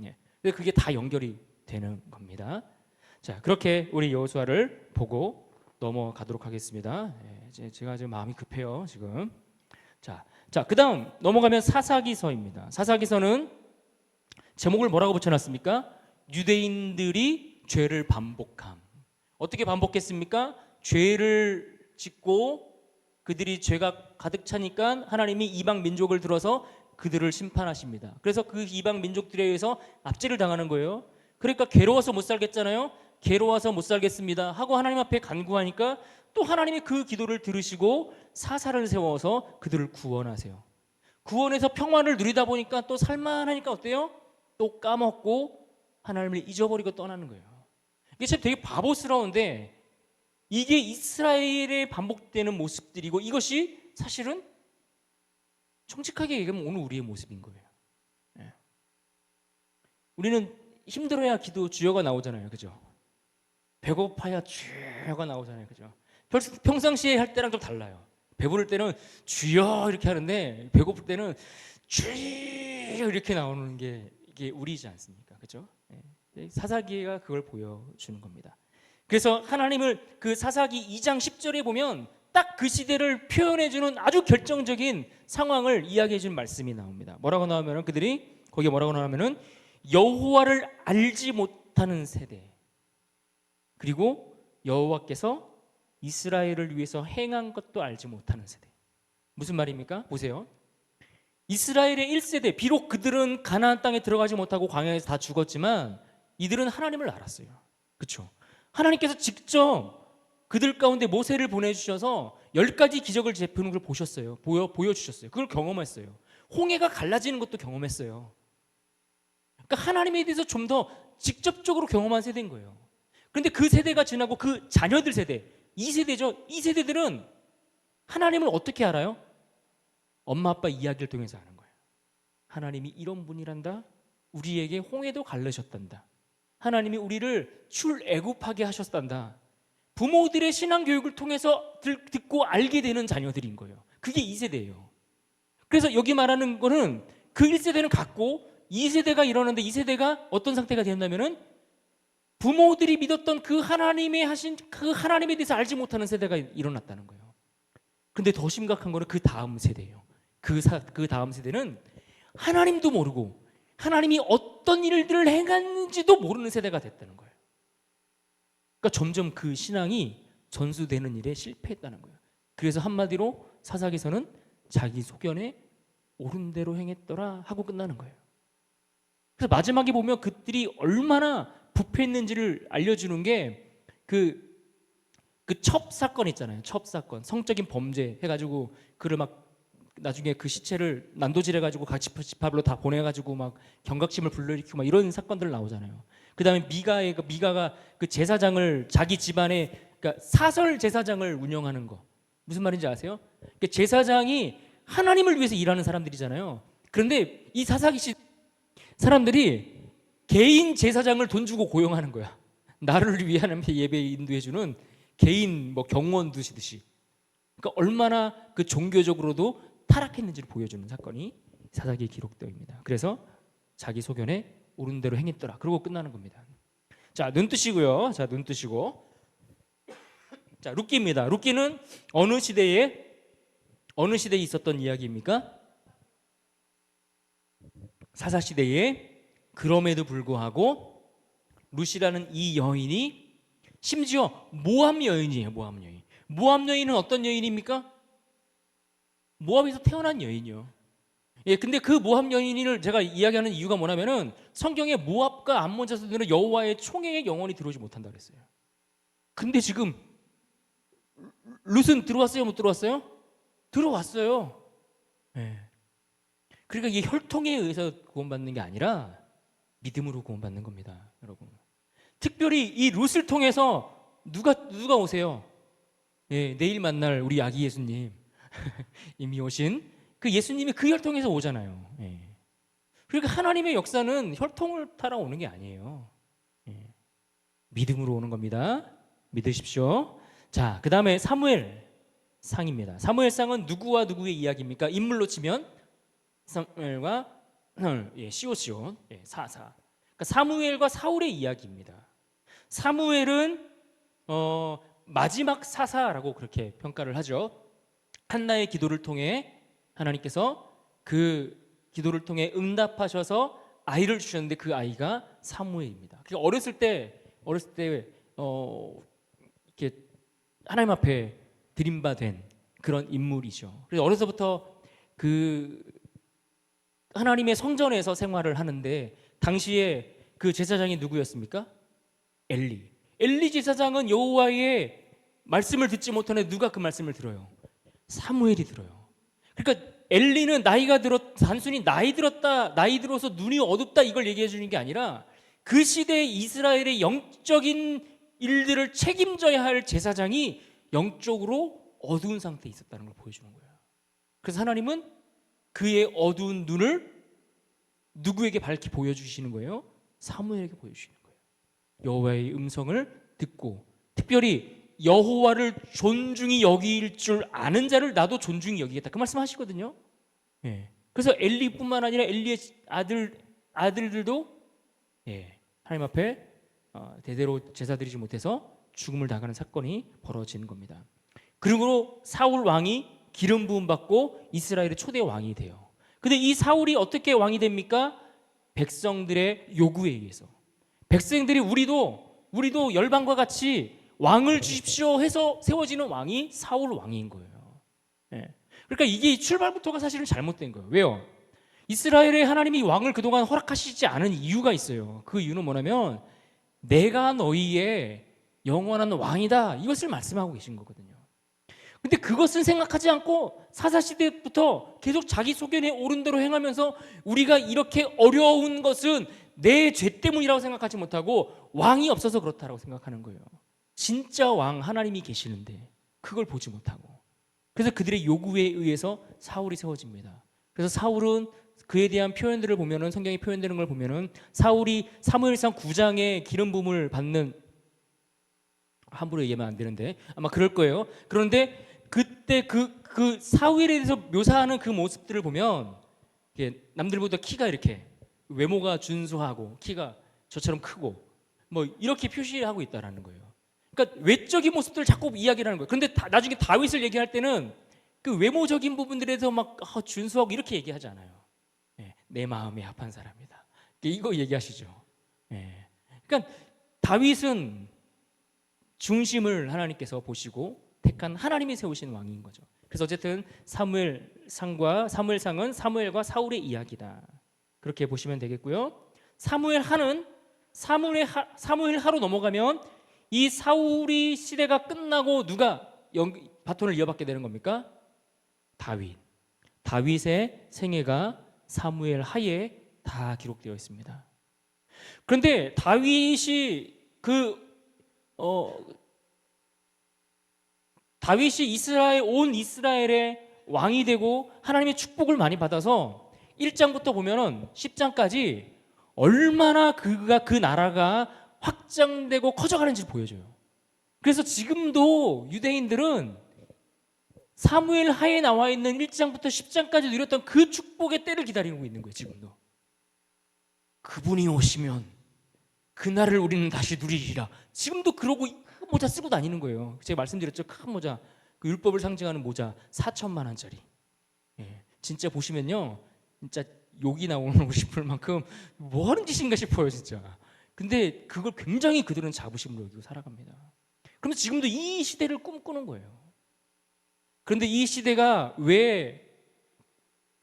예. 그게 다 연결이 되는 겁니다. 자, 그렇게 우리 여호수아를 보고 넘어가도록 하겠습니다. 예, 제가 지금 마음이 급해요 지금. 자, 그다음 넘어가면 사사기서입니다. 사사기서는 제목을 뭐라고 붙여놨습니까? 유대인들이 죄를 반복함. 어떻게 반복했습니까? 죄를 짓고 그들이 죄가 가득 차니까 하나님이 이방 민족을 들어서 그들을 심판하십니다. 그래서 그 이방 민족들에 의해서 압제를 당하는 거예요. 그러니까 괴로워서 못 살겠잖아요. 괴로워서 못 살겠습니다 하고 하나님 앞에 간구하니까 또 하나님이 그 기도를 들으시고 사사를 세워서 그들을 구원하세요. 구원해서 평화를 누리다 보니까 또 살만하니까 어때요? 또 까먹고 하나님을 잊어버리고 떠나는 거예요. 이게 참 되게 바보스러운데, 이게 이스라엘의 반복되는 모습들이고, 이것이 사실은 정직하게 얘기하면 오늘 우리의 모습인 거예요. 예. 우리는 힘들어야 기도 주여가 나오잖아요, 그죠? 배고파야 주여가 나오잖아요, 그죠? 평상시에 할 때랑 좀 달라요. 배부를 때는 주여 이렇게 하는데, 배고플 때는 주여 이렇게 나오는 게 이게 우리이지 않습니까, 그죠? 예. 사사기가 그걸 보여주는 겁니다. 그래서 하나님을 그 사사기 2장 10절에 보면 딱 그 시대를 표현해주는 아주 결정적인 상황을 이야기해주는 말씀이 나옵니다. 뭐라고 나오면은, 그들이 거기에 뭐라고 나오면은 여호와를 알지 못하는 세대, 그리고 여호와께서 이스라엘을 위해서 행한 것도 알지 못하는 세대. 무슨 말입니까? 보세요. 이스라엘의 1세대, 비록 그들은 가나안 땅에 들어가지 못하고 광야에서 다 죽었지만 이들은 하나님을 알았어요. 그렇죠? 하나님께서 직접 그들 가운데 모세를 보내주셔서 10가지 기적을 베푸는 걸 보셨어요. 보여주셨어요. 그걸 경험했어요. 홍해가 갈라지는 것도 경험했어요. 그러니까 하나님에 대해서 좀 더 직접적으로 경험한 세대인 거예요. 그런데 그 세대가 지나고 그 자녀들 세대, 2세대죠. 이 세대들은 하나님을 어떻게 알아요? 엄마 아빠 이야기를 통해서 아는 거예요. 하나님이 이런 분이란다. 우리에게 홍해도 갈르셨단다. 하나님이 우리를 출애굽하게 하셨단다. 부모들의 신앙 교육을 통해서 듣고 알게 되는 자녀들인 거예요. 그게 2세대예요. 그래서 여기 말하는 거는 그 1세대는 갖고 2세대가 일어났는데, 2세대가 어떤 상태가 되었냐면은 부모들이 믿었던 그 하나님의 하신 그 하나님에 대해서 알지 못하는 세대가 일어났다는 거예요. 근데 더 심각한 거는 그 다음 세대예요. 그 다음 세대는 하나님도 모르고 하나님이 어떤 일들을 행하는지도 모르는 세대가 됐다는 거예요. 그러니까 점점 그 신앙이 전수되는 일에 실패했다는 거예요. 그래서 한마디로 사사기서는 자기 소견에 옳은 대로 행했더라 하고 끝나는 거예요. 그래서 마지막에 보면 그들이 얼마나 부패했는지를 알려주는 게 그 첩 사건 있잖아요. 첩 사건, 성적인 범죄 해가지고 그를 막 나중에 그 시체를 난도질해가지고 각 지파별로 다 보내가지고 막 경각심을 불러일으키고 막 이런 사건들 나오잖아요. 그 다음에 미가가 그 제사장을 자기 집안에, 그러니까 사설 제사장을 운영하는 거, 무슨 말인지 아세요? 그러니까 제사장이 하나님을 위해서 일하는 사람들이잖아요. 그런데 이 사사기 사람들이 개인 제사장을 돈 주고 고용하는 거야. 나를 위해 하나님의 예배 인도해주는 개인 뭐 경원 두시듯이. 그러니까 얼마나 그 종교적으로도 타락했는지를 보여주는 사건이 사사기에 기록되어 있습니다. 그래서 자기 소견에 옳은 대로 행했더라. 그러고 끝나는 겁니다. 자, 눈 뜨시고요. 자, 눈 뜨시고. 자, 룻기입니다. 룻기는 어느 시대에 있었던 이야기입니까? 사사 시대에 그럼에도 불구하고 룻이라는 이 여인이 심지어 모압 여인이에요. 모압 여인. 모압 여인은 어떤 여인입니까? 모압에서 태어난 여인이요. 예, 근데 그 모압 여인을 제가 이야기하는 이유가 뭐냐면은 성경에 모압과 암몬 자손들은 여호와의 총회에 영원히 들어오지 못한다 그랬어요. 근데 지금 룻은 들어왔어요, 못 들어왔어요? 들어왔어요. 예. 그러니까 이게 혈통에 의해서 구원받는 게 아니라 믿음으로 구원받는 겁니다, 여러분. 특별히 이 룻을 통해서 누가 오세요? 예, 내일 만날 우리 아기 예수님 이미 오신 그 예수님이 그 혈통에서 오잖아요. 예. 그러니까 하나님의 역사는 혈통을 따라 오는 게 아니에요. 예. 믿음으로 오는 겁니다. 믿으십시오. 자, 그 다음에 사무엘 상입니다. 사무엘 상은 누구와 누구의 이야기입니까? 인물로 치면 사무엘과 시오시온, 사사. 그러니까 사무엘과 사울의 이야기입니다. 사무엘은 마지막 사사라고 그렇게 평가를 하죠. 한나의 기도를 통해 하나님께서 그 기도를 통해 응답하셔서 아이를 주셨는데 그 아이가 사무엘입니다. 그러니까 어렸을 때 이렇게 하나님 앞에 드림받은 그런 인물이죠. 그래서 어려서부터 그 하나님의 성전에서 생활을 하는데 당시에 그 제사장이 누구였습니까? 엘리 제사장은 여호와의 말씀을 듣지 못하는 누가 그 말씀을 들어요? 사무엘이 들어요. 그러니까 엘리는 단순히 나이 들어서 눈이 어둡다 이걸 얘기해 주는 게 아니라 그 시대의 이스라엘의 영적인 일들을 책임져야 할 제사장이 영적으로 어두운 상태에 있었다는 걸 보여주는 거예요. 그래서 하나님은 그의 어두운 눈을 누구에게 밝히 보여주시는 거예요? 사무엘에게 보여주시는 거예요. 여호와의 음성을 듣고 특별히 여호와를 존중히 여길 줄 아는 자를 나도 존중히 여기겠다 그 말씀하시거든요. 예. 그래서 엘리뿐만 아니라 엘리의 아들들도 하나님 앞에 대대로 제사 드리지 못해서 죽음을 당하는 사건이 벌어지는 겁니다. 그리고 사울 왕이 기름 부음 받고 이스라엘의 초대 왕이 돼요. 근데 이 사울이 어떻게 왕이 됩니까? 백성들의 요구에 의해서. 백성들이 우리도 열방과 같이 왕을 주십시오 해서 세워지는 왕이 사울 왕인 거예요. 그러니까 이게 출발부터가 사실은 잘못된 거예요. 왜요? 이스라엘의 하나님이 왕을 그동안 허락하시지 않은 이유가 있어요. 그 이유는 뭐냐면 내가 너희의 영원한 왕이다 이것을 말씀하고 계신 거거든요. 근데 그것은 생각하지 않고 사사시대부터 계속 자기 소견에 옳은 대로 행하면서 우리가 이렇게 어려운 것은 내 죄 때문이라고 생각하지 못하고 왕이 없어서 그렇다라고 생각하는 거예요. 진짜 왕 하나님이 계시는데 그걸 보지 못하고 그래서 그들의 요구에 의해서 사울이 세워집니다. 그래서 사울은 그에 대한 표현들을 보면은 성경에 표현되는 걸 보면은 사울이 사무엘상 9장에 기름 부음을 받는 함부로 얘기하면 안 되는데 아마 그럴 거예요. 그런데 그때 그 사울에 대해서 묘사하는 그 모습들을 보면 남들보다 키가 이렇게 외모가 준수하고 키가 저처럼 크고 뭐 이렇게 표시하고 있다라는 거예요. 그러니까 외적인 모습들을 자꾸 이야기를 하는 거예요. 그런데 나중에 다윗을 얘기할 때는 그 외모적인 부분들에서 막 준수하고 이렇게 얘기하지 않아요. 내 마음에 합한 사람이다. 이거 얘기하시죠. 그러니까 다윗은 중심을 하나님께서 보시고 택한 하나님이 세우신 왕인 거죠. 그래서 어쨌든 사무엘상은 사무엘과 사울의 이야기다. 그렇게 보시면 되겠고요. 사무엘 하로 넘어가면 이 사울이 시대가 끝나고 누가 바톤을 이어받게 되는 겁니까? 다윗의 생애가 사무엘 하에 다 기록되어 있습니다. 그런데 다윗이 온 이스라엘의 왕이 되고 하나님의 축복을 많이 받아서 1장부터 보면은 10장까지 얼마나 그 나라가 확장되고 커져가는지 보여줘요. 그래서 지금도 유대인들은 사무엘 하에 나와 있는 1장부터 10장까지 누렸던 그 축복의 때를 기다리고 있는 거예요. 지금도 그분이 오시면 그날을 우리는 다시 누리리라. 지금도 그러고 큰 모자 쓰고 다니는 거예요. 제가 말씀드렸죠. 큰 모자, 그 율법을 상징하는 모자 4천만 원짜리. 진짜 보시면요, 진짜 욕이 나오고 싶을 만큼 뭐 하는 짓인가 싶어요, 진짜. 근데 그걸 굉장히 그들은 자부심으로 여기고 살아갑니다. 그러면서 지금도 이 시대를 꿈꾸는 거예요. 그런데 이 시대가 왜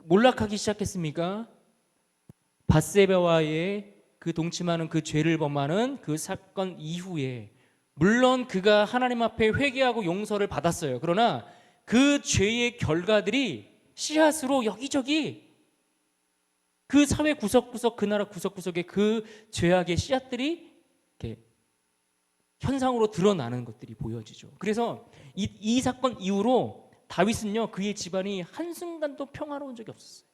몰락하기 시작했습니까? 밧세바와의 그 동침하는 그 죄를 범하는 그 사건 이후에, 물론 그가 하나님 앞에 회개하고 용서를 받았어요. 그러나 그 죄의 결과들이 씨앗으로 여기저기 그 사회 구석구석, 그 나라 구석구석에 그 죄악의 씨앗들이 이렇게 현상으로 드러나는 것들이 보여지죠. 그래서 이 사건 이후로 다윗은요, 그의 집안이 한순간도 평화로운 적이 없었어요.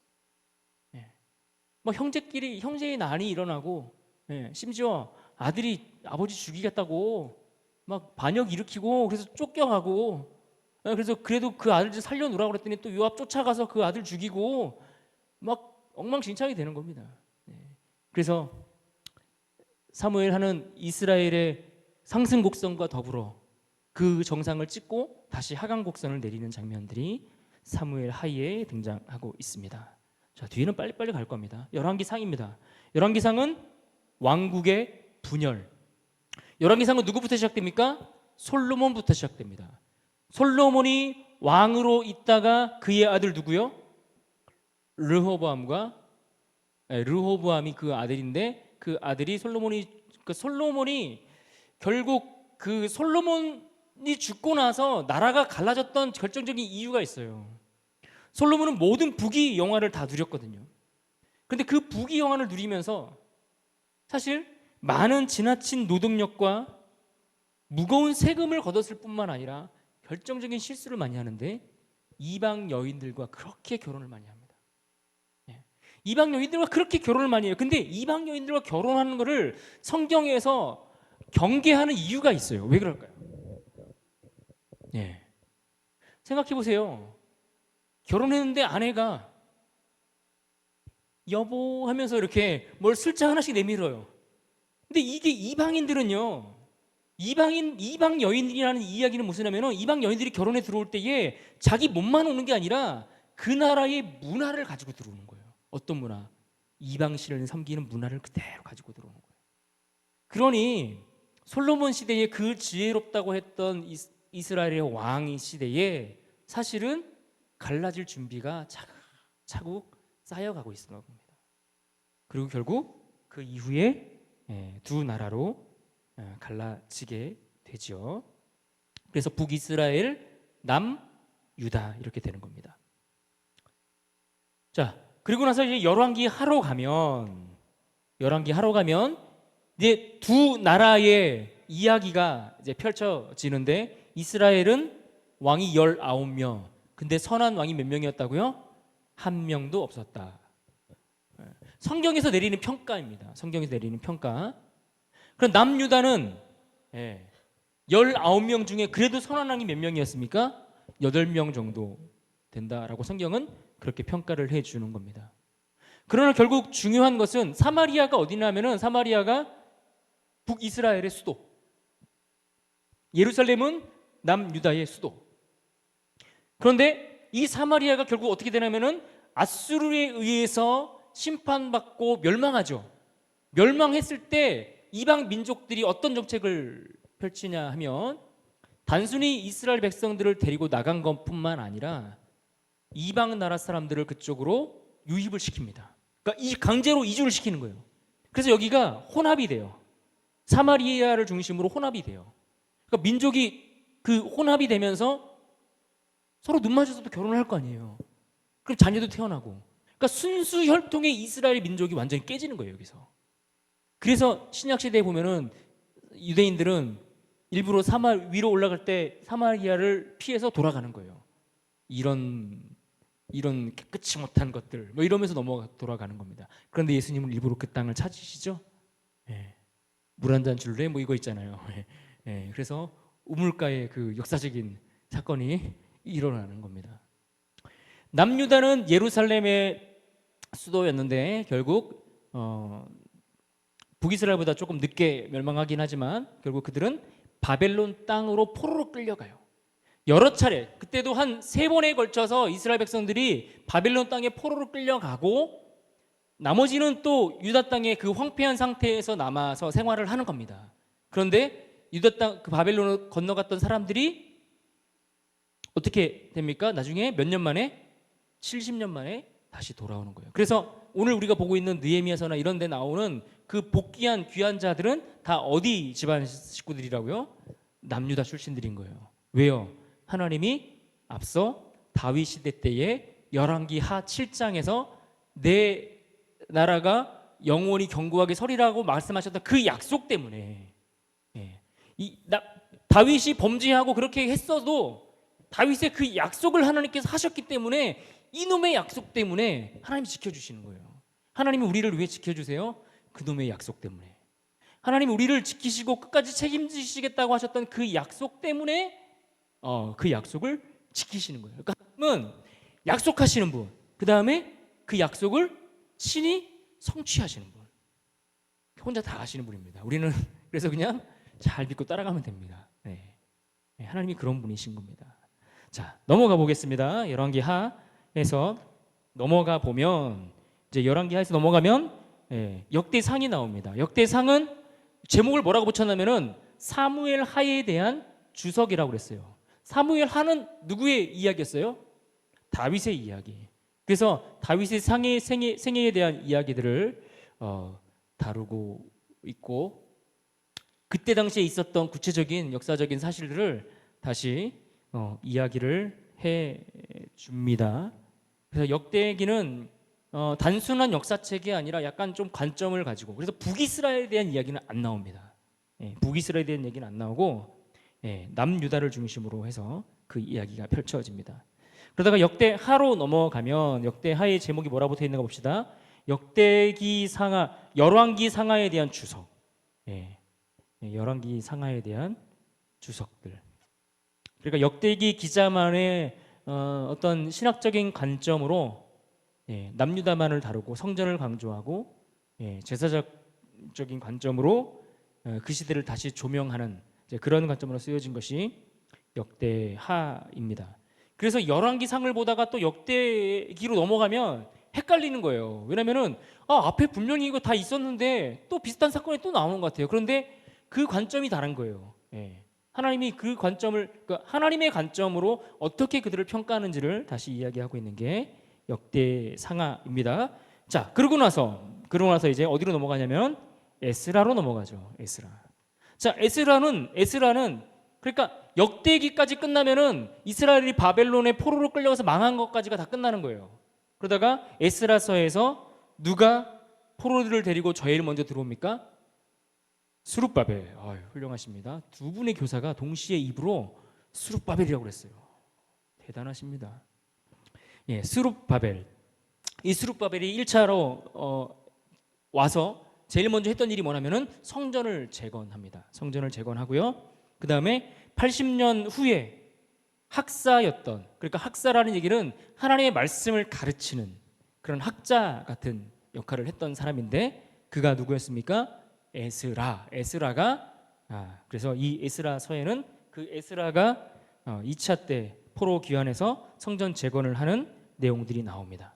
뭐 형제의 난이 일어나고, 심지어 아들이 아버지 죽이겠다고 막 반역 일으키고, 그래서 쫓겨가고, 그래서 그래도 그 아들 좀 살려놓으라고 그랬더니 또 요압 쫓아가서 그 아들 죽이고 막 엉망진창이 되는 겁니다. 그래서 사무엘 하는 이스라엘의 상승 곡선과 더불어 그 정상을 찍고 다시 하강 곡선을 내리는 장면들이 사무엘 하이에 등장하고 있습니다. 자, 뒤에는 빨리빨리 갈 겁니다. 열왕기상입니다. 열왕기상은 왕국의 분열. 열왕기상은 누구부터 시작됩니까? 솔로몬부터 시작됩니다. 솔로몬이 왕으로 있다가 그의 아들 누구요? 르호보암이 그 아들인데, 그 아들이 솔로몬이 결국 그 솔로몬이 죽고 나서 나라가 갈라졌던 결정적인 이유가 있어요. 솔로몬은 모든 부귀 영화를 다 누렸거든요. 그런데 그 부귀 영화를 누리면서 사실 많은 지나친 노동력과 무거운 세금을 거뒀을 뿐만 아니라 결정적인 실수를 많이 하는데, 이방 여인들과 그렇게 결혼을 많이 합니다. 이방 여인들과 그렇게 결혼을 많이 해요. 근데 이방 여인들과 결혼하는 것을 성경에서 경계하는 이유가 있어요. 왜 그럴까요? 생각해 보세요. 결혼했는데 아내가 여보 하면서 이렇게 뭘 슬쩍 하나씩 내밀어요. 근데 이게 이방인들은요, 이방 여인들이라는 이야기는 무엇이냐면, 이방 여인들이 결혼에 들어올 때에 자기 몸만 오는 게 아니라 그 나라의 문화를 가지고 들어오는 거예요. 어떤 문화? 이방 신을 섬기는 문화를 그대로 가지고 들어오는 거예요. 그러니 솔로몬 시대에 그 지혜롭다고 했던 이스라엘의 왕의 시대에 사실은 갈라질 준비가 차곡차곡 쌓여가고 있는 겁니다. 그리고 결국 그 이후에 두 나라로 갈라지게 되죠. 그래서 북이스라엘, 남유다 이렇게 되는 겁니다. 자, 그리고 나서 이제 열왕기 하러 가면 이제 두 나라의 이야기가 이제 펼쳐지는데, 이스라엘은 왕이 19명. 근데 선한 왕이 몇 명이었다고요? 한 명도 없었다. 성경에서 내리는 평가입니다. 성경에서 내리는 평가. 그럼 남유다는 19명 중에 그래도 선한 왕이 몇 명이었습니까? 8명 정도 된다라고 성경은 그렇게 평가를 해주는 겁니다. 그러나 결국 중요한 것은 사마리아가 어디냐면은, 사마리아가 북이스라엘의 수도, 예루살렘은 남유다의 수도. 그런데 이 사마리아가 결국 어떻게 되냐면은 아수르에 의해서 심판받고 멸망하죠. 멸망했을 때 이방 민족들이 어떤 정책을 펼치냐 하면, 단순히 이스라엘 백성들을 데리고 나간 것뿐만 아니라 이방 나라 사람들을 그쪽으로 유입을 시킵니다. 그러니까 강제로 이주를 시키는 거예요. 그래서 여기가 혼합이 돼요. 사마리아를 중심으로 혼합이 돼요. 그러니까 민족이 그 혼합이 되면서 서로 눈 마주쳐서 결혼을 할 거 아니에요. 그럼 자녀도 태어나고. 그러니까 순수 혈통의 이스라엘 민족이 완전히 깨지는 거예요, 여기서. 그래서 신약 시대에 보면은 유대인들은 일부러 위로 올라갈 때 사마리아를 피해서 돌아가는 거예요. 이런 깨끗이 못한 것들 뭐 이러면서 돌아가는 겁니다. 그런데 예수님은 일부러 그 땅을 찾으시죠. 물 한 잔 줄래? 뭐 이거 있잖아요. 그래서 우물가의 그 역사적인 사건이 일어나는 겁니다. 남유다는 예루살렘의 수도였는데 결국 북이스라엘보다 조금 늦게 멸망하긴 하지만 결국 그들은 바벨론 땅으로 포로로 끌려가요. 여러 차례, 그때도 한 3번에 걸쳐서 이스라엘 백성들이 바벨론 땅에 포로로 끌려가고, 나머지는 또 유다 땅의 그 황폐한 상태에서 남아서 생활을 하는 겁니다. 그런데 유다 땅 그 바벨론을 건너갔던 사람들이 어떻게 됩니까? 나중에 몇 년 만에 70년 만에 다시 돌아오는 거예요. 그래서 오늘 우리가 보고 있는 느헤미야서나 이런 데 나오는 그 복귀한 귀한 자들은 다 어디 집안 식구들이라고요? 남유다 출신들인 거예요. 왜요? 하나님이 앞서 다윗 시대 때에 열왕기 하 7장에서 내 나라가 영원히 견고하게 서리라고 말씀하셨던 그 약속 때문에, 예. 다윗이 범죄하고 그렇게 했어도 다윗의 그 약속을 하나님께서 하셨기 때문에 이놈의 약속 때문에 하나님이 지켜주시는 거예요. 하나님이 우리를 왜 지켜주세요? 그놈의 약속 때문에. 하나님이 우리를 지키시고 끝까지 책임지시겠다고 하셨던 그 약속 때문에 그 약속을 지키시는 거예요. 그러니까 하나님은 약속하시는 분, 그 다음에 그 약속을 친히 성취하시는 분, 혼자 다 하시는 분입니다. 우리는 그래서 그냥 잘 믿고 따라가면 됩니다. 네. 하나님이 그런 분이신 겁니다. 자, 넘어가 보겠습니다. 열왕기 하에서 넘어가 보면 이제 열왕기 하에서 넘어가면 역대상이 나옵니다. 역대상은 제목을 뭐라고 붙였냐면은 사무엘 하에 대한 주석이라고 그랬어요. 사무엘 하는 누구의 이야기였어요? 다윗의 이야기. 그래서 다윗의 생애에 대한 이야기들을 다루고 있고 그때 당시에 있었던 구체적인 역사적인 사실들을 다시 이야기를 해 줍니다. 그래서 역대기는 단순한 역사책이 아니라 약간 좀 관점을 가지고, 그래서 북이스라엘에 대한 이야기는 안 나옵니다. 북이스라엘에 대한 얘기는 안 나오고 남유다를 중심으로 해서 그 이야기가 펼쳐집니다. 그러다가 역대하로 넘어가면 역대하의 제목이 뭐라 붙어 있는가 봅시다. 역대기 상하, 열왕기 상하에 대한 주석. 열왕기 상하에 대한 주석들. 그러니까 역대기 기자만의 어떤 신학적인 관점으로 남유다만을 다루고 성전을 강조하고 제사적인 관점으로 그 시대를 다시 조명하는 그런 관점으로 쓰여진 것이 역대하입니다. 그래서 열왕기상을 보다가 또 역대기로 넘어가면 헷갈리는 거예요. 왜냐면은 앞에 분명히 이거 다 있었는데 또 비슷한 사건이 또 나오는 것 같아요. 그런데 그 관점이 다른 거예요. 하나님이 그 관점을, 그러니까 하나님의 관점으로 어떻게 그들을 평가하는지를 다시 이야기하고 있는 게 역대상하입니다. 자, 그러고 나서 이제 어디로 넘어가냐면 에스라로 넘어가죠. 에스라. 자, 에스라는 그러니까 역대기까지 끝나면은 이스라엘이 바벨론의 포로로 끌려가서 망한 것까지가 다 끝나는 거예요. 그러다가 에스라서에서 누가 포로들을 데리고 제일 먼저 들어옵니까? 스룹바벨. 훌륭하십니다. 두 분의 교사가 동시에 입으로 스룹바벨이라고 그랬어요. 대단하십니다. 스룹바벨. 이 스룹바벨이 1차로 와서 제일 먼저 했던 일이 뭐냐면은 성전을 재건합니다. 성전을 재건하고요. 그 다음에 80년 후에 학사였던, 그러니까 학사라는 얘기는 하나님의 말씀을 가르치는 그런 학자 같은 역할을 했던 사람인데 그가 누구였습니까? 에스라가 그래서 이 에스라서에는 그 에스라가 2차 때 포로 귀환해서 성전 재건을 하는 내용들이 나옵니다.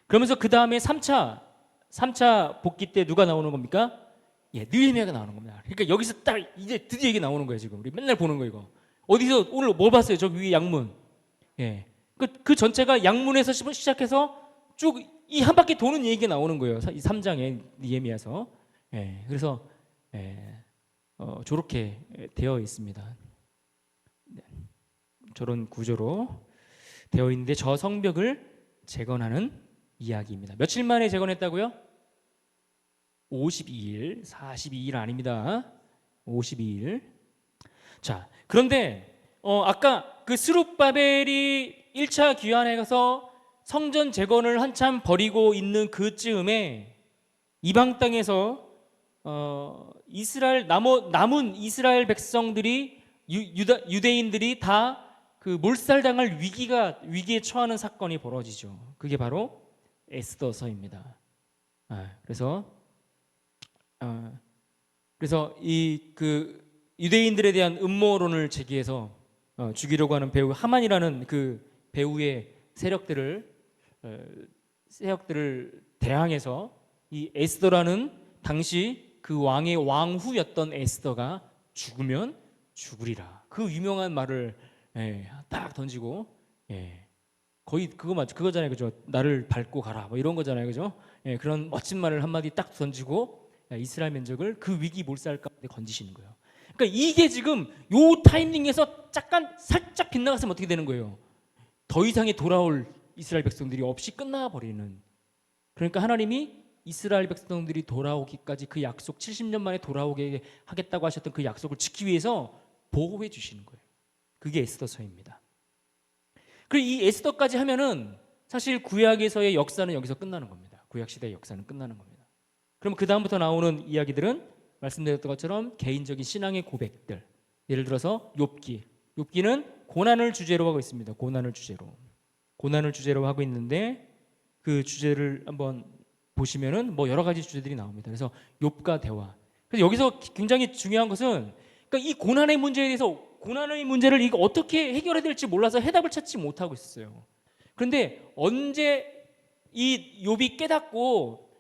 그러면서 그 다음에 3차 복귀 때 누가 나오는 겁니까? 느헤미야가 나오는 겁니다. 그러니까 여기서 딱 이제 드디어 이게 나오는 거예요. 지금 우리 맨날 보는 거 이거. 어디서 오늘 뭘 봤어요? 저 위에 양문. 그 전체가 양문에서 시작해서 쭉 이 한 바퀴 도는 얘기가 나오는 거예요. 이 3장에 느헤미야서. 그래서 저렇게 되어 있습니다. 저런 구조로 되어 있는데 저 성벽을 재건하는 이야기입니다. 며칠 만에 재건했다고요? 52일, 42일 아닙니다. 52일. 자, 그런데 아까 그 스룹바벨이 1차 귀환에 가서 성전 재건을 한참 벌이고 있는 그쯤에 이방 땅에서 이스라엘 남은 이스라엘 백성들이 유대인들이 다 그 몰살당할 위기에 처하는 사건이 벌어지죠. 그게 바로 에스더서입니다. 그래서 이 그 유대인들에 대한 음모론을 제기해서 죽이려고 하는 배우 하만이라는 그 배우의 세력들을 대항해서 이 에스더라는 당시 그 왕의 왕후였던 에스더가 죽으면 죽으리라. 그 유명한 말을 딱 던지고 거의 그거잖아요, 그죠? 나를 밟고 가라, 뭐 이런 거잖아요, 그죠? 그런 멋진 말을 한마디 딱 던지고 이스라엘 민족을 그 위기 몰살 가운데 건지시는 거예요. 그러니까 이게 지금 요 타이밍에서 잠깐 살짝 빗나갔으면 어떻게 되는 거예요? 더 이상의 돌아올 이스라엘 백성들이 없이 끝나버리는. 그러니까 하나님이 이스라엘 백성들이 돌아오기까지 그 약속 70년 만에 돌아오게 하겠다고 하셨던 그 약속을 지키기 위해서 보호해 주시는 거예요. 그게 에스더서입니다. 그리고 이 에스더까지 하면은 사실 구약에서의 역사는 여기서 끝나는 겁니다. 구약 시대의 역사는 끝나는 겁니다. 그럼 그 다음부터 나오는 이야기들은 말씀드렸던 것처럼 개인적인 신앙의 고백들. 예를 들어서 욥기는 고난을 주제로 하고 있습니다. 고난을 주제로 하고 있는데 그 주제를 한번 보시면은 뭐 여러 가지 주제들이 나옵니다. 그래서 욥과 대화. 그래서 여기서 굉장히 중요한 것은 그러니까 이 고난의 문제에 대해서 고난의 문제를 이거 어떻게 해결해야 될지 몰라서 해답을 찾지 못하고 있었어요. 그런데 언제 이 욥이 깨닫고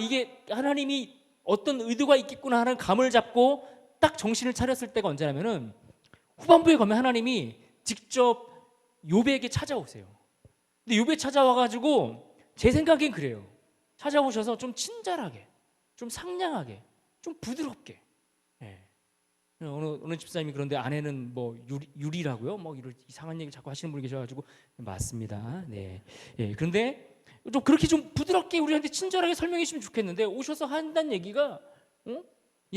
이게 하나님이 어떤 의도가 있겠구나 하는 감을 잡고 딱 정신을 차렸을 때가 언제냐면은 후반부에 가면 하나님이 직접 욥에게 찾아오세요. 근데 욥에 찾아와가지고 제 생각엔 그래요. 찾아오셔서 좀 친절하게, 좀 상냥하게, 좀 부드럽게. 어느 집사님이 그런데 아내는 뭐 유리라고요? 뭐 이런 이상한 얘기 자꾸 하시는 분이 계셔가지고 맞습니다. 네. 그런데 좀 그렇게 좀 부드럽게 우리한테 친절하게 설명해 주시면 좋겠는데 오셔서 한다는 얘기가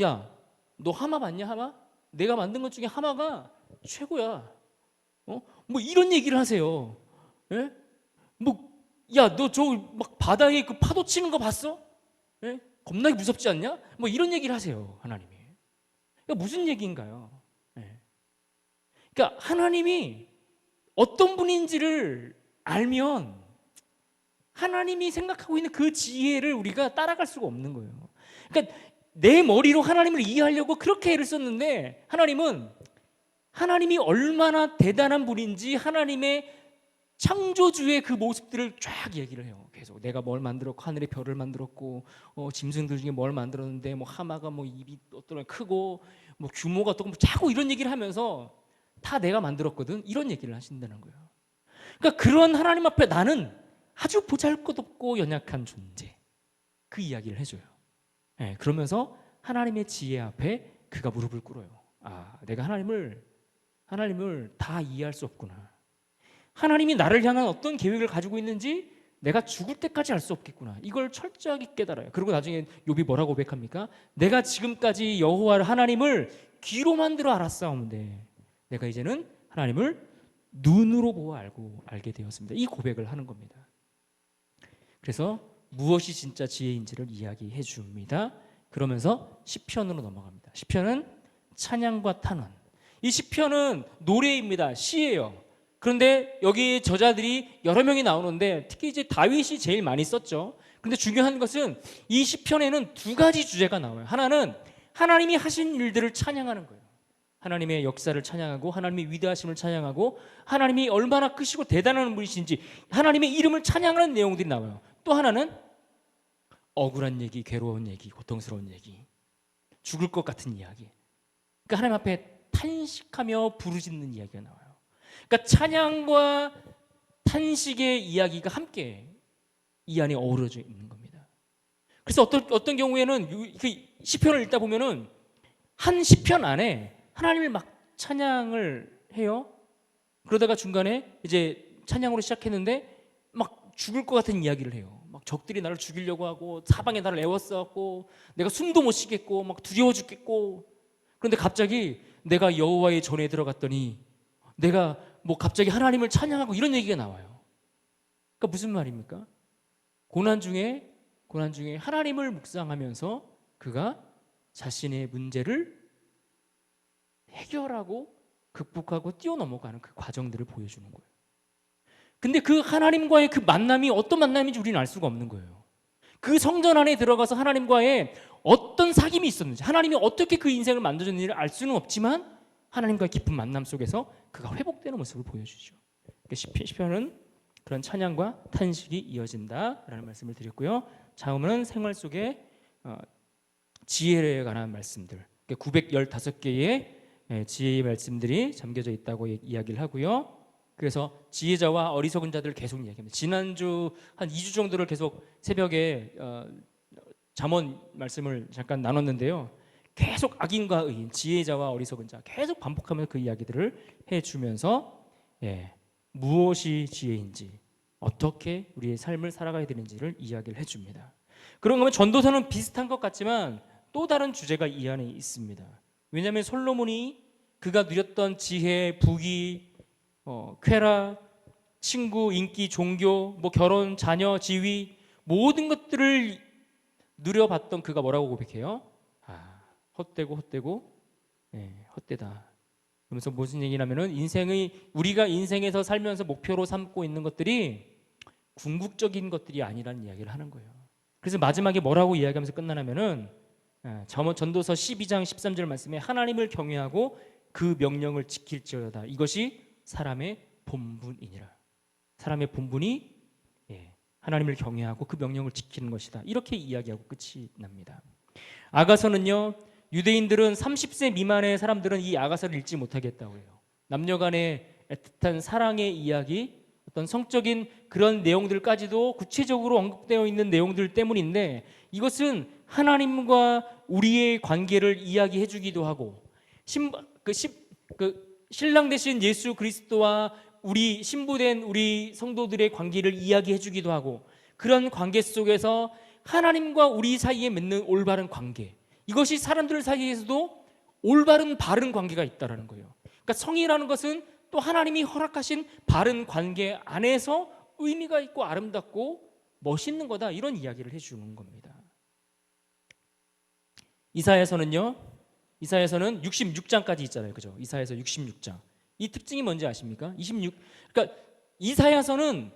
야, 너 하마 봤냐 하마? 내가 만든 것 중에 하마가 최고야. 뭐 이런 얘기를 하세요. 야, 너 저 막 바다에 그 파도 치는 거 봤어? 겁나게 무섭지 않냐? 뭐 이런 얘기를 하세요, 하나님이. 그러니까 무슨 얘기인가요? 그러니까 하나님이 어떤 분인지를 알면 하나님이 생각하고 있는 그 지혜를 우리가 따라갈 수가 없는 거예요. 그러니까 내 머리로 하나님을 이해하려고 그렇게 애를 썼는데 하나님이 얼마나 대단한 분인지 하나님의 창조주의 그 모습들을 쫙 얘기를 해요. 계속 내가 뭘 만들었고 하늘의 별을 만들었고 짐승들 중에 뭘 만들었는데 뭐 하마가 뭐 입이 어떤 크고 뭐 규모가 어떻고 뭐 자꾸 이런 얘기를 하면서 다 내가 만들었거든 이런 얘기를 하신다는 거예요. 그러니까 그런 하나님 앞에 나는 아주 보잘것없고 연약한 존재 그 이야기를 해줘요. 그러면서 하나님의 지혜 앞에 그가 무릎을 꿇어요. 내가 하나님을 다 이해할 수 없구나. 하나님이 나를 향한 어떤 계획을 가지고 있는지 내가 죽을 때까지 알 수 없겠구나. 이걸 철저하게 깨달아요. 그리고 나중에 욥이 뭐라고 고백합니까? 내가 지금까지 여호와 하나님을 귀로 만들어 알았사오는데 내가 이제는 하나님을 눈으로 보아 알게 되었습니다. 이 고백을 하는 겁니다. 그래서 무엇이 진짜 지혜인지를 이야기해 줍니다. 그러면서 시편으로 넘어갑니다. 시편은 찬양과 탄원. 이 시편은 노래입니다. 시예요. 그런데 여기 저자들이 여러 명이 나오는데 특히 이제 다윗이 제일 많이 썼죠. 그런데 중요한 것은 이 시편에는 두 가지 주제가 나와요. 하나는 하나님이 하신 일들을 찬양하는 거예요. 하나님의 역사를 찬양하고 하나님의 위대하심을 찬양하고 하나님이 얼마나 크시고 대단한 분이신지 하나님의 이름을 찬양하는 내용들이 나와요. 또 하나는 억울한 얘기, 괴로운 얘기, 고통스러운 얘기, 죽을 것 같은 이야기. 그러니까 하나님 앞에 탄식하며 부르짖는 이야기가 나와요. 그러니까 찬양과 탄식의 이야기가 함께 이 안에 어우러져 있는 겁니다. 그래서 어떤 경우에는 그 시편을 읽다 보면은 한 시편 안에 하나님을 막 찬양을 해요. 그러다가 중간에 이제 찬양으로 시작했는데 막 죽을 것 같은 이야기를 해요. 막 적들이 나를 죽이려고 하고 사방에 나를 애워싸고 내가 숨도 못 쉬겠고 막 두려워 죽겠고 그런데 갑자기 내가 여호와의 전에 들어갔더니 내가 뭐 갑자기 하나님을 찬양하고 이런 얘기가 나와요. 그러니까 무슨 말입니까? 고난 중에 하나님을 묵상하면서 그가 자신의 문제를 해결하고 극복하고 뛰어넘어가는 그 과정들을 보여주는 거예요. 근데 그 하나님과의 그 만남이 어떤 만남인지 우리는 알 수가 없는 거예요. 그 성전 안에 들어가서 하나님과의 어떤 사귐이 있었는지 하나님이 어떻게 그 인생을 만들어줬는지를 알 수는 없지만 하나님과의 깊은 만남 속에서 그가 회복되는 모습을 보여주죠. 시편은 그런 찬양과 탄식이 이어진다라는 말씀을 드렸고요. 다음은 생활 속에 지혜에 관한 말씀들, 915개의 지혜의 말씀들이 잠겨져 있다고 이야기를 하고요. 그래서 지혜자와 어리석은 자들을 계속 이야기합니다. 지난주 한 2주 정도를 계속 새벽에 잠언 말씀을 잠깐 나눴는데요. 계속 악인과 의인, 지혜자와 어리석은 자 계속 반복하면서 그 이야기들을 해주면서 무엇이 지혜인지, 어떻게 우리의 삶을 살아가야 되는지를 이야기를 해줍니다. 그런 거면 전도서는 비슷한 것 같지만 또 다른 주제가 이 안에 있습니다. 왜냐하면 솔로몬이 그가 누렸던 지혜, 부귀, 쾌락, 친구, 인기, 종교, 결혼, 자녀, 지위 모든 것들을 누려봤던 그가 뭐라고 고백해요? 헛되고 헛되다. 그러면서 무슨 얘기냐면은 우리가 인생에서 살면서 목표로 삼고 있는 것들이 궁극적인 것들이 아니라는 이야기를 하는 거예요. 그래서 마지막에 뭐라고 이야기하면서 끝나냐면은 전도서 12장 13절 말씀에 하나님을 경외하고 그 명령을 지킬지어다. 이것이 사람의 본분이니라. 사람의 본분이 하나님을 경외하고 그 명령을 지키는 것이다. 이렇게 이야기하고 끝이 납니다. 아가서는요, 유대인들은 30세 미만의 사람들은 이 아가서를 읽지 못하겠다고 해요. 남녀간의 애틋한 사랑의 이야기, 어떤 성적인 그런 내용들까지도 구체적으로 언급되어 있는 내용들 때문인데, 이것은 하나님과 우리의 관계를 이야기해 주기도 하고 신랑 되신 예수 그리스도와 우리 신부된 우리 성도들의 관계를 이야기해 주기도 하고, 그런 관계 속에서 하나님과 우리 사이에 맺는 올바른 관계, 이것이 사람들 사이에서도 올바른 바른 관계가 있다라는 거예요. 그러니까 성이라는 것은 또 하나님이 허락하신 바른 관계 안에서 의미가 있고 아름답고 멋있는 거다, 이런 이야기를 해주는 겁니다. 이사야서는 66장까지 있잖아요, 그죠? 이사야서 66장. 이 특징이 뭔지 아십니까? 그러니까 이사야서는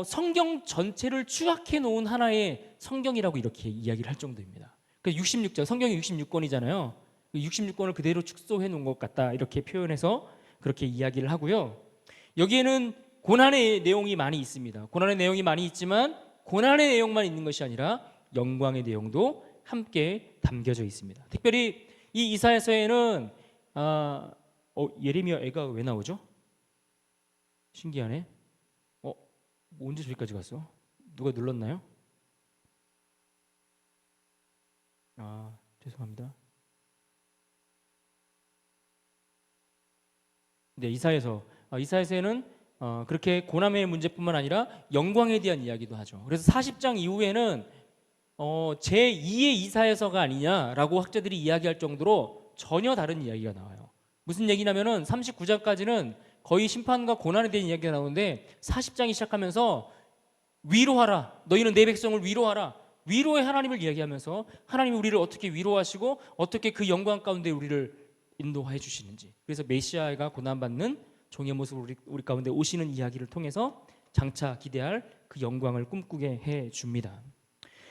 성경 전체를 추각해 놓은 하나의 성경이라고 이렇게 이야기를 할 정도입니다. 그러니까 66장, 성경이 66권이잖아요. 66권을 그대로 축소해 놓은 것 같다, 이렇게 표현해서 그렇게 이야기를 하고요. 여기에는 고난의 내용이 많이 있습니다. 고난의 내용이 많이 있지만 고난의 내용만 있는 것이 아니라 영광의 내용도 함께 담겨져 있습니다. 특별히 이 이사야서에는 예레미야 애가 왜 나오죠? 신기하네. 언제 저기까지 갔어? 누가 눌렀나요? 죄송합니다. 네, 이사야서에는 그렇게 고난의 문제뿐만 아니라 영광에 대한 이야기도 하죠. 그래서 40장 이후에는 제2의 이사야서가 아니냐라고 학자들이 이야기할 정도로 전혀 다른 이야기가 나와요. 무슨 얘기냐면은 39장까지는 거의 심판과 고난에 대한 이야기가 나오는데 40장이 시작하면서 위로하라, 너희는 내 백성을 위로하라, 위로의 하나님을 이야기하면서 하나님이 우리를 어떻게 위로하시고 어떻게 그 영광 가운데 우리를 인도해 주시는지, 그래서 메시아가 고난받는 종의 모습으로 우리 가운데 오시는 이야기를 통해서 장차 기대할 그 영광을 꿈꾸게 해 줍니다.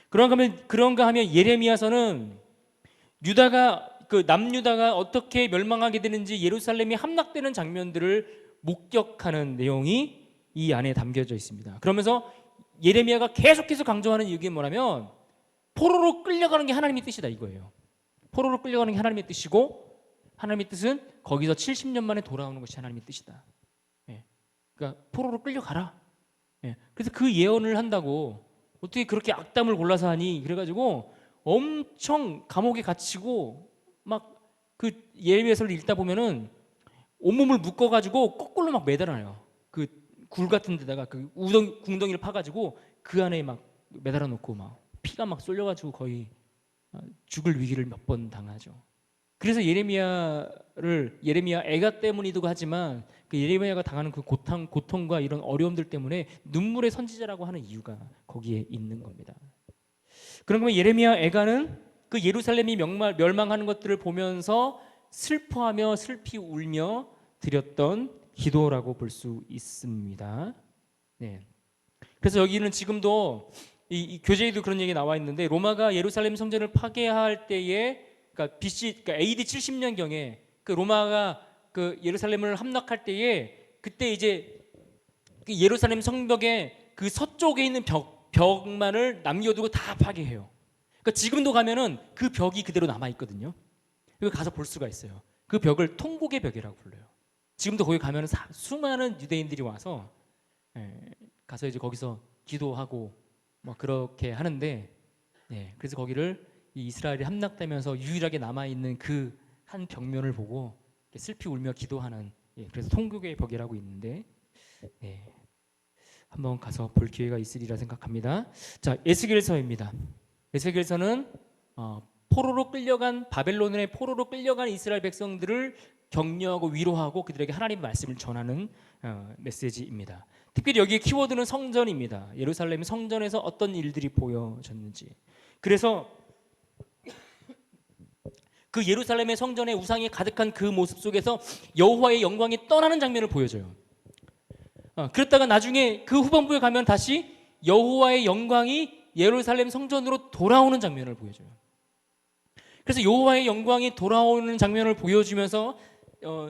그런가 하면 예레미야서는 남유다가 어떻게 멸망하게 되는지, 예루살렘이 함락되는 장면들을 목격하는 내용이 이 안에 담겨져 있습니다. 그러면서 예레미야가 계속해서 강조하는 이유가 뭐냐면 포로로 끌려가는 게 하나님의 뜻이다, 이거예요. 포로로 끌려가는 게 하나님의 뜻이고, 하나님의 뜻은 거기서 70년 만에 돌아오는 것이 하나님의 뜻이다. 그러니까 포로로 끌려가라. 그래서 그 예언을 한다고, 어떻게 그렇게 악담을 골라서 하니? 그래가지고 엄청 감옥에 갇히고 막 그 예레미야서를 읽다 보면은 온몸을 묶어가지고 거꾸로 막 매달아요. 그 굴 같은 데다가 그 궁덩이를 파가지고 그 안에 막 매달아 놓고 막 피가 막 쏠려가지고 거의 죽을 위기를 몇 번 당하죠. 그래서 예레미야 애가 때문이기도 하지만 그 예레미야가 당하는 그 고통과 이런 어려움들 때문에 눈물의 선지자라고 하는 이유가 거기에 있는 겁니다. 그러면 예레미야 애가는 그 예루살렘이 멸망하는 것들을 보면서 슬퍼하며 슬피 울며 드렸던 기도라고 볼 수 있습니다. 네. 그래서 여기는 지금도 이 교재에도 그런 얘기 나와 있는데, 로마가 예루살렘 성전을 파괴할 때에, 그러니까 AD 70년 경에 그 로마가 그 예루살렘을 함락할 때에, 그때 이제 그 예루살렘 성벽의 그 서쪽에 있는 벽만을 남겨두고 다 파괴해요. 그러니까 지금도 가면은 그 벽이 그대로 남아 있거든요. 그거 가서 볼 수가 있어요. 그 벽을 통곡의 벽이라고 불러요. 지금도 거기 가면은 수많은 유대인들이 와서 가서 이제 거기서 기도하고 뭐 그렇게 하는데, 그래서 거기를 이 이스라엘이 함락되면서 유일하게 남아 있는 그 한 벽면을 보고 슬피 울며 기도하는, 그래서 통곡의 벽이라고 있는데, 한번 가서 볼 기회가 있으리라 생각합니다. 자, 에스겔서입니다. 에스겔서는 포로로 끌려간, 바벨론의 포로로 끌려간 이스라엘 백성들을 격려하고 위로하고 그들에게 하나님의 말씀을 전하는 메시지입니다. 특별히 여기에 키워드는 성전입니다. 예루살렘 성전에서 어떤 일들이 보여졌는지. 그래서 그 예루살렘의 성전의 우상이 가득한 그 모습 속에서 여호와의 영광이 떠나는 장면을 보여줘요. 그랬다가 나중에 그 후반부에 가면 다시 여호와의 영광이 예루살렘 성전으로 돌아오는 장면을 보여줘요. 그래서 여호와의 영광이 돌아오는 장면을 보여주면서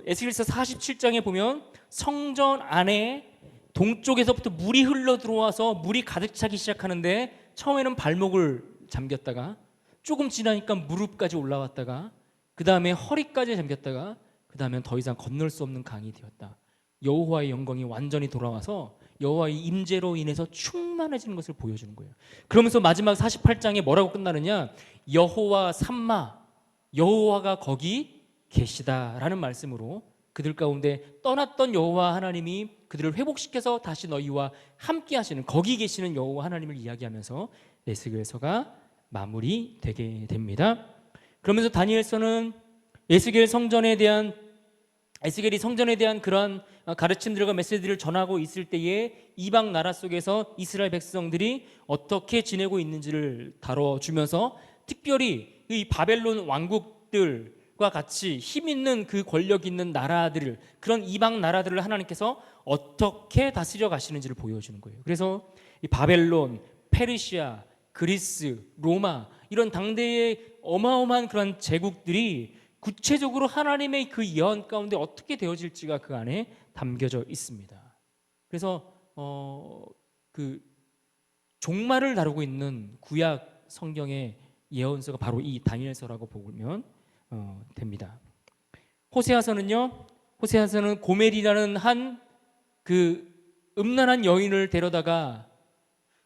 에스겔서 47장에 보면 성전 안에 동쪽에서부터 물이 흘러 들어와서 물이 가득 차기 시작하는데, 처음에는 발목을 잠겼다가 조금 지나니까 무릎까지 올라왔다가 그 다음에 허리까지 잠겼다가 그 다음엔 더 이상 건널 수 없는 강이 되었다. 여호와의 영광이 완전히 돌아와서 여호와의 임재로 인해서 충만해지는 것을 보여주는 거예요. 그러면서 마지막 48장에 뭐라고 끝나느냐, 여호와 삼마, 여호와가 거기 계시다라는 말씀으로 그들 가운데 떠났던 여호와 하나님이 그들을 회복시켜서 다시 너희와 함께 하시는, 거기 계시는 여호와 하나님을 이야기하면서 에스겔서가 마무리되게 됩니다. 그러면서 다니엘서는 에스겔이 성전에 대한 그러한 가르침들과 메시지를 전하고 있을 때에 이방 나라 속에서 이스라엘 백성들이 어떻게 지내고 있는지를 다뤄주면서, 특별히 이 바벨론 왕국들과 같이 힘 있는 그 권력 있는 나라들을, 그런 이방 나라들을 하나님께서 어떻게 다스려 가시는지를 보여주는 거예요. 그래서 이 바벨론, 페르시아, 그리스, 로마, 이런 당대의 어마어마한 그런 제국들이 구체적으로 하나님의 그 예언 가운데 어떻게 되어질지가 그 안에 담겨져 있습니다. 그래서 그 종말을 다루고 있는 구약 성경의 예언서가 바로 이 다니엘서라고 보면 됩니다. 호세아서는 고멜이라는 한 그 음란한 여인을 데려다가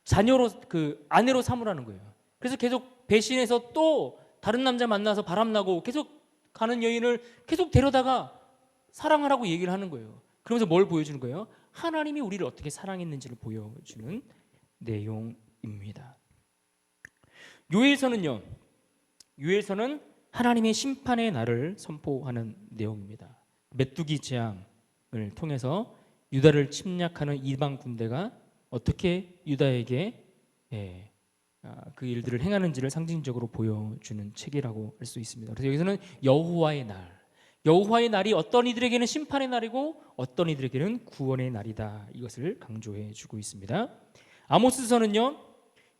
자녀로, 그 아내로 삼으라는 거예요. 그래서 계속 배신해서 또 다른 남자 만나서 바람나고 계속 가는 여인을 계속 데려다가 사랑하라고 얘기를 하는 거예요. 그러면서 뭘 보여주는 거예요? 하나님이 우리를 어떻게 사랑했는지를 보여주는 내용입니다. 요엘서는 하나님의 심판의 날을 선포하는 내용입니다. 메뚜기 재앙을 통해서 유다를 침략하는 이방 군대가 어떻게 유다에게 그 일들을 행하는지를 상징적으로 보여주는 책이라고 할 수 있습니다. 그래서 여기서는 여호와의 날이 어떤 이들에게는 심판의 날이고 어떤 이들에게는 구원의 날이다, 이것을 강조해 주고 있습니다. 아모스서는요,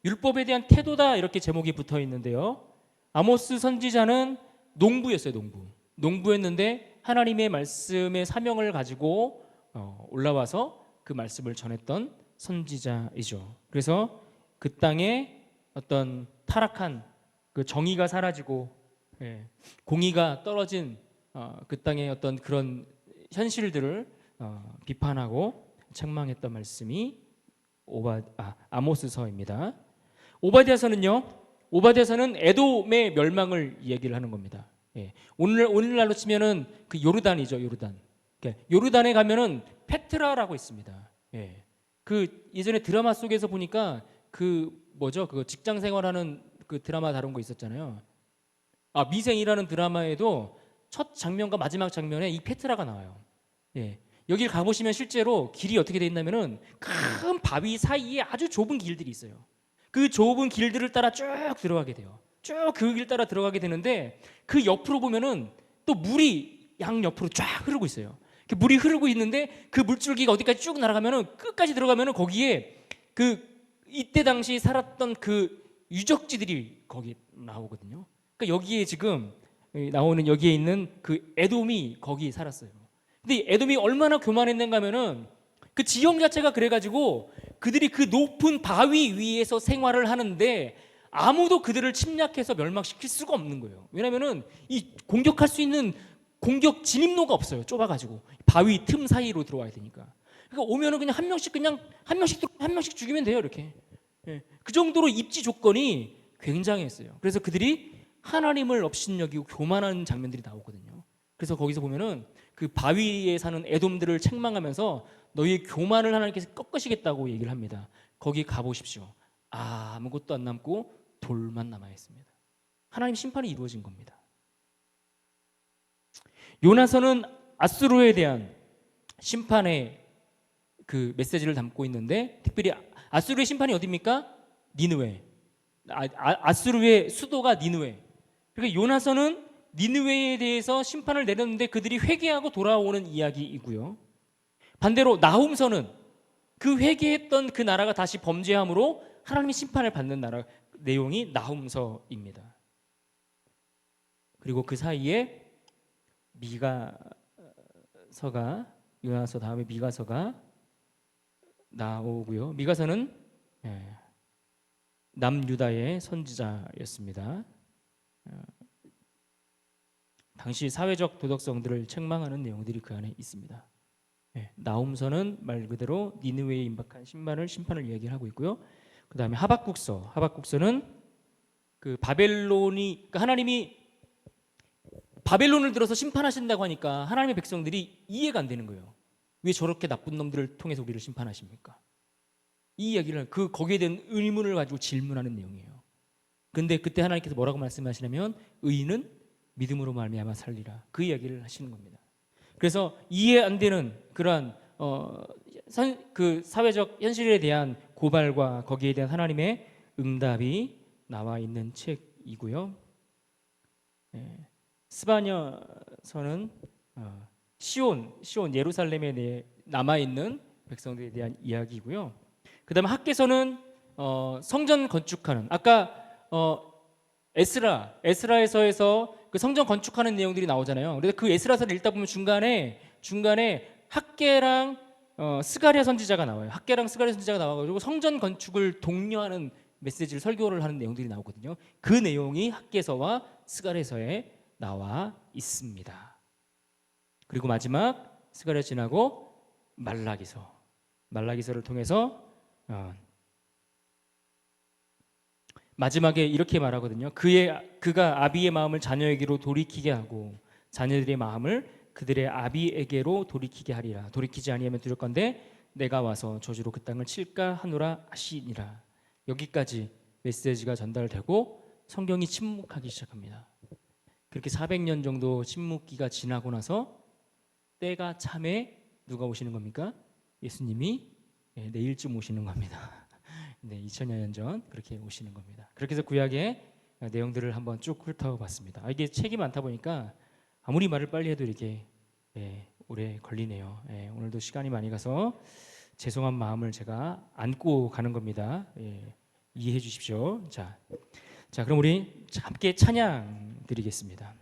율법에 대한 태도다, 이렇게 제목이 붙어 있는데요, 아모스 선지자는 농부였어요. 농부였는데 하나님의 말씀의 사명을 가지고 올라와서 그 말씀을 전했던 선지자이죠. 그래서 그 땅에 어떤 타락한 그 정의가 사라지고 공의가 떨어진 그 땅의 어떤 그런 현실들을 비판하고 책망했던 말씀이 아모스서입니다. 오바댜서는 에돔의 멸망을 얘기를 하는 겁니다. 오늘날로 치면은 그 요르단이죠. 요르단에 가면은 페트라라고 있습니다. 그 예전에 드라마 속에서 보니까 그거 직장 생활하는 그 드라마 다룬 거 있었잖아요. 미생이라는 드라마에도 첫 장면과 마지막 장면에 이 페트라가 나와요. 여기를 가보시면 실제로 길이 어떻게 돼 있냐면은 큰 바위 사이에 아주 좁은 길들이 있어요. 그 좁은 길들을 따라 쭉 들어가게 돼요. 쭉 그 길 따라 들어가게 되는데, 그 옆으로 보면은 또 물이 양 옆으로 쫙 흐르고 있어요. 물이 흐르고 있는데 그 물줄기가 어디까지 쭉 날아가면은 끝까지 들어가면은 거기에 이때 당시 살았던 그 유적지들이 거기 나오거든요. 그러니까 여기에 지금 나오는, 여기에 있는 그 에돔이 거기 살았어요. 근데 에돔이 얼마나 교만했는가 하면은 그 지형 자체가 그래가지고 그들이 그 높은 바위 위에서 생활을 하는데 아무도 그들을 침략해서 멸망시킬 수가 없는 거예요. 왜냐면은 이 공격할 수 있는 공격 진입로가 없어요. 좁아가지고 바위 틈 사이로 들어와야 되니까. 그러니까 오면은 그냥 한 명씩 죽이면 돼요. 이렇게. 예. 그 정도로 입지 조건이 굉장했어요. 그래서 그들이 하나님을 업신여기고 교만한 장면들이 나오거든요. 그래서 거기서 보면은 그 바위에 사는 에돔들을 책망하면서 너희의 교만을 하나님께서 꺾으시겠다고 얘기를 합니다. 거기 가보십시오. 아무것도 안 남고 돌만 남아 있습니다. 하나님 심판이 이루어진 겁니다. 요나서는 아수르에 대한 심판의 그 메시지를 담고 있는데, 특별히 아수르의 심판이 어디입니까? 니느웨. 아수르의 수도가 니느웨. 그러니까 요나서는 니느웨에 대해서 심판을 내렸는데 그들이 회개하고 돌아오는 이야기이고요. 반대로 나훔서는 그 회개했던 그 나라가 다시 범죄함으로 하나님의 심판을 받는 나라 내용이 나훔서입니다. 그리고 그 사이에 미가서가, 요나서 다음에 미가서가 나오고요. 미가서는 남유다의 선지자였습니다. 당시 사회적 도덕성들을 책망하는 내용들이 그 안에 있습니다. 나훔서는 말 그대로 니느웨에 임박한 심판을 이야기하고 있고요. 그 다음에 하박국서는 그 바벨론이, 그러니까 하나님이 바벨론을 들어서 심판하신다고 하니까 하나님의 백성들이 이해가 안 되는 거예요. 왜 저렇게 나쁜 놈들을 통해서 우리를 심판하십니까? 이 이야기를 거기에 대한 의문을 가지고 질문하는 내용이에요. 그런데 그때 하나님께서 뭐라고 말씀하시냐면 의인은 믿음으로 말미암아 살리라. 그 이야기를 하시는 겁니다. 그래서 이해 안 되는 그러한 그 사회적 현실에 대한 고발과 거기에 대한 하나님의 응답이 나와 있는 책이고요. 스바냐서는 시온 예루살렘에 남아 있는 백성들에 대한 이야기고요. 그다음에 학개서는 성전 건축하는, 아까 에스라에서에서 그 성전 건축하는 내용들이 나오잖아요. 그래서 그 에스라서를 읽다 보면 중간에 학개랑 스가랴 선지자가 나와요. 학개랑 스가랴 선지자가 나와가지고 성전 건축을 독려하는 메시지를 설교를 하는 내용들이 나오거든요. 그 내용이 학개서와 스가랴서에 나와 있습니다. 그리고 마지막 스가랴 지나고 말라기서를 통해서 마지막에 이렇게 말하거든요. 그가 아비의 마음을 자녀에게로 돌이키게 하고 자녀들의 마음을 그들의 아비에게로 돌이키게 하리라. 돌이키지 아니하면 두려울 건데 내가 와서 저주로 그 땅을 칠까 하노라 하시니라. 여기까지 메시지가 전달되고 성경이 침묵하기 시작합니다. 그렇게 400년 정도 침묵기가 지나고 나서 때가 참에 누가 오시는 겁니까? 예수님이 내일쯤 오시는 겁니다. 2000여 년 전 그렇게 오시는 겁니다. 그렇게 해서 구약의 내용들을 한번 쭉 훑어봤습니다. 이게 책이 많다 보니까 아무리 말을 빨리 해도 이렇게 오래 걸리네요. 오늘도 시간이 많이 가서 죄송한 마음을 제가 안고 가는 겁니다. 이해해 주십시오. 자, 그럼 우리 함께 찬양 드리겠습니다.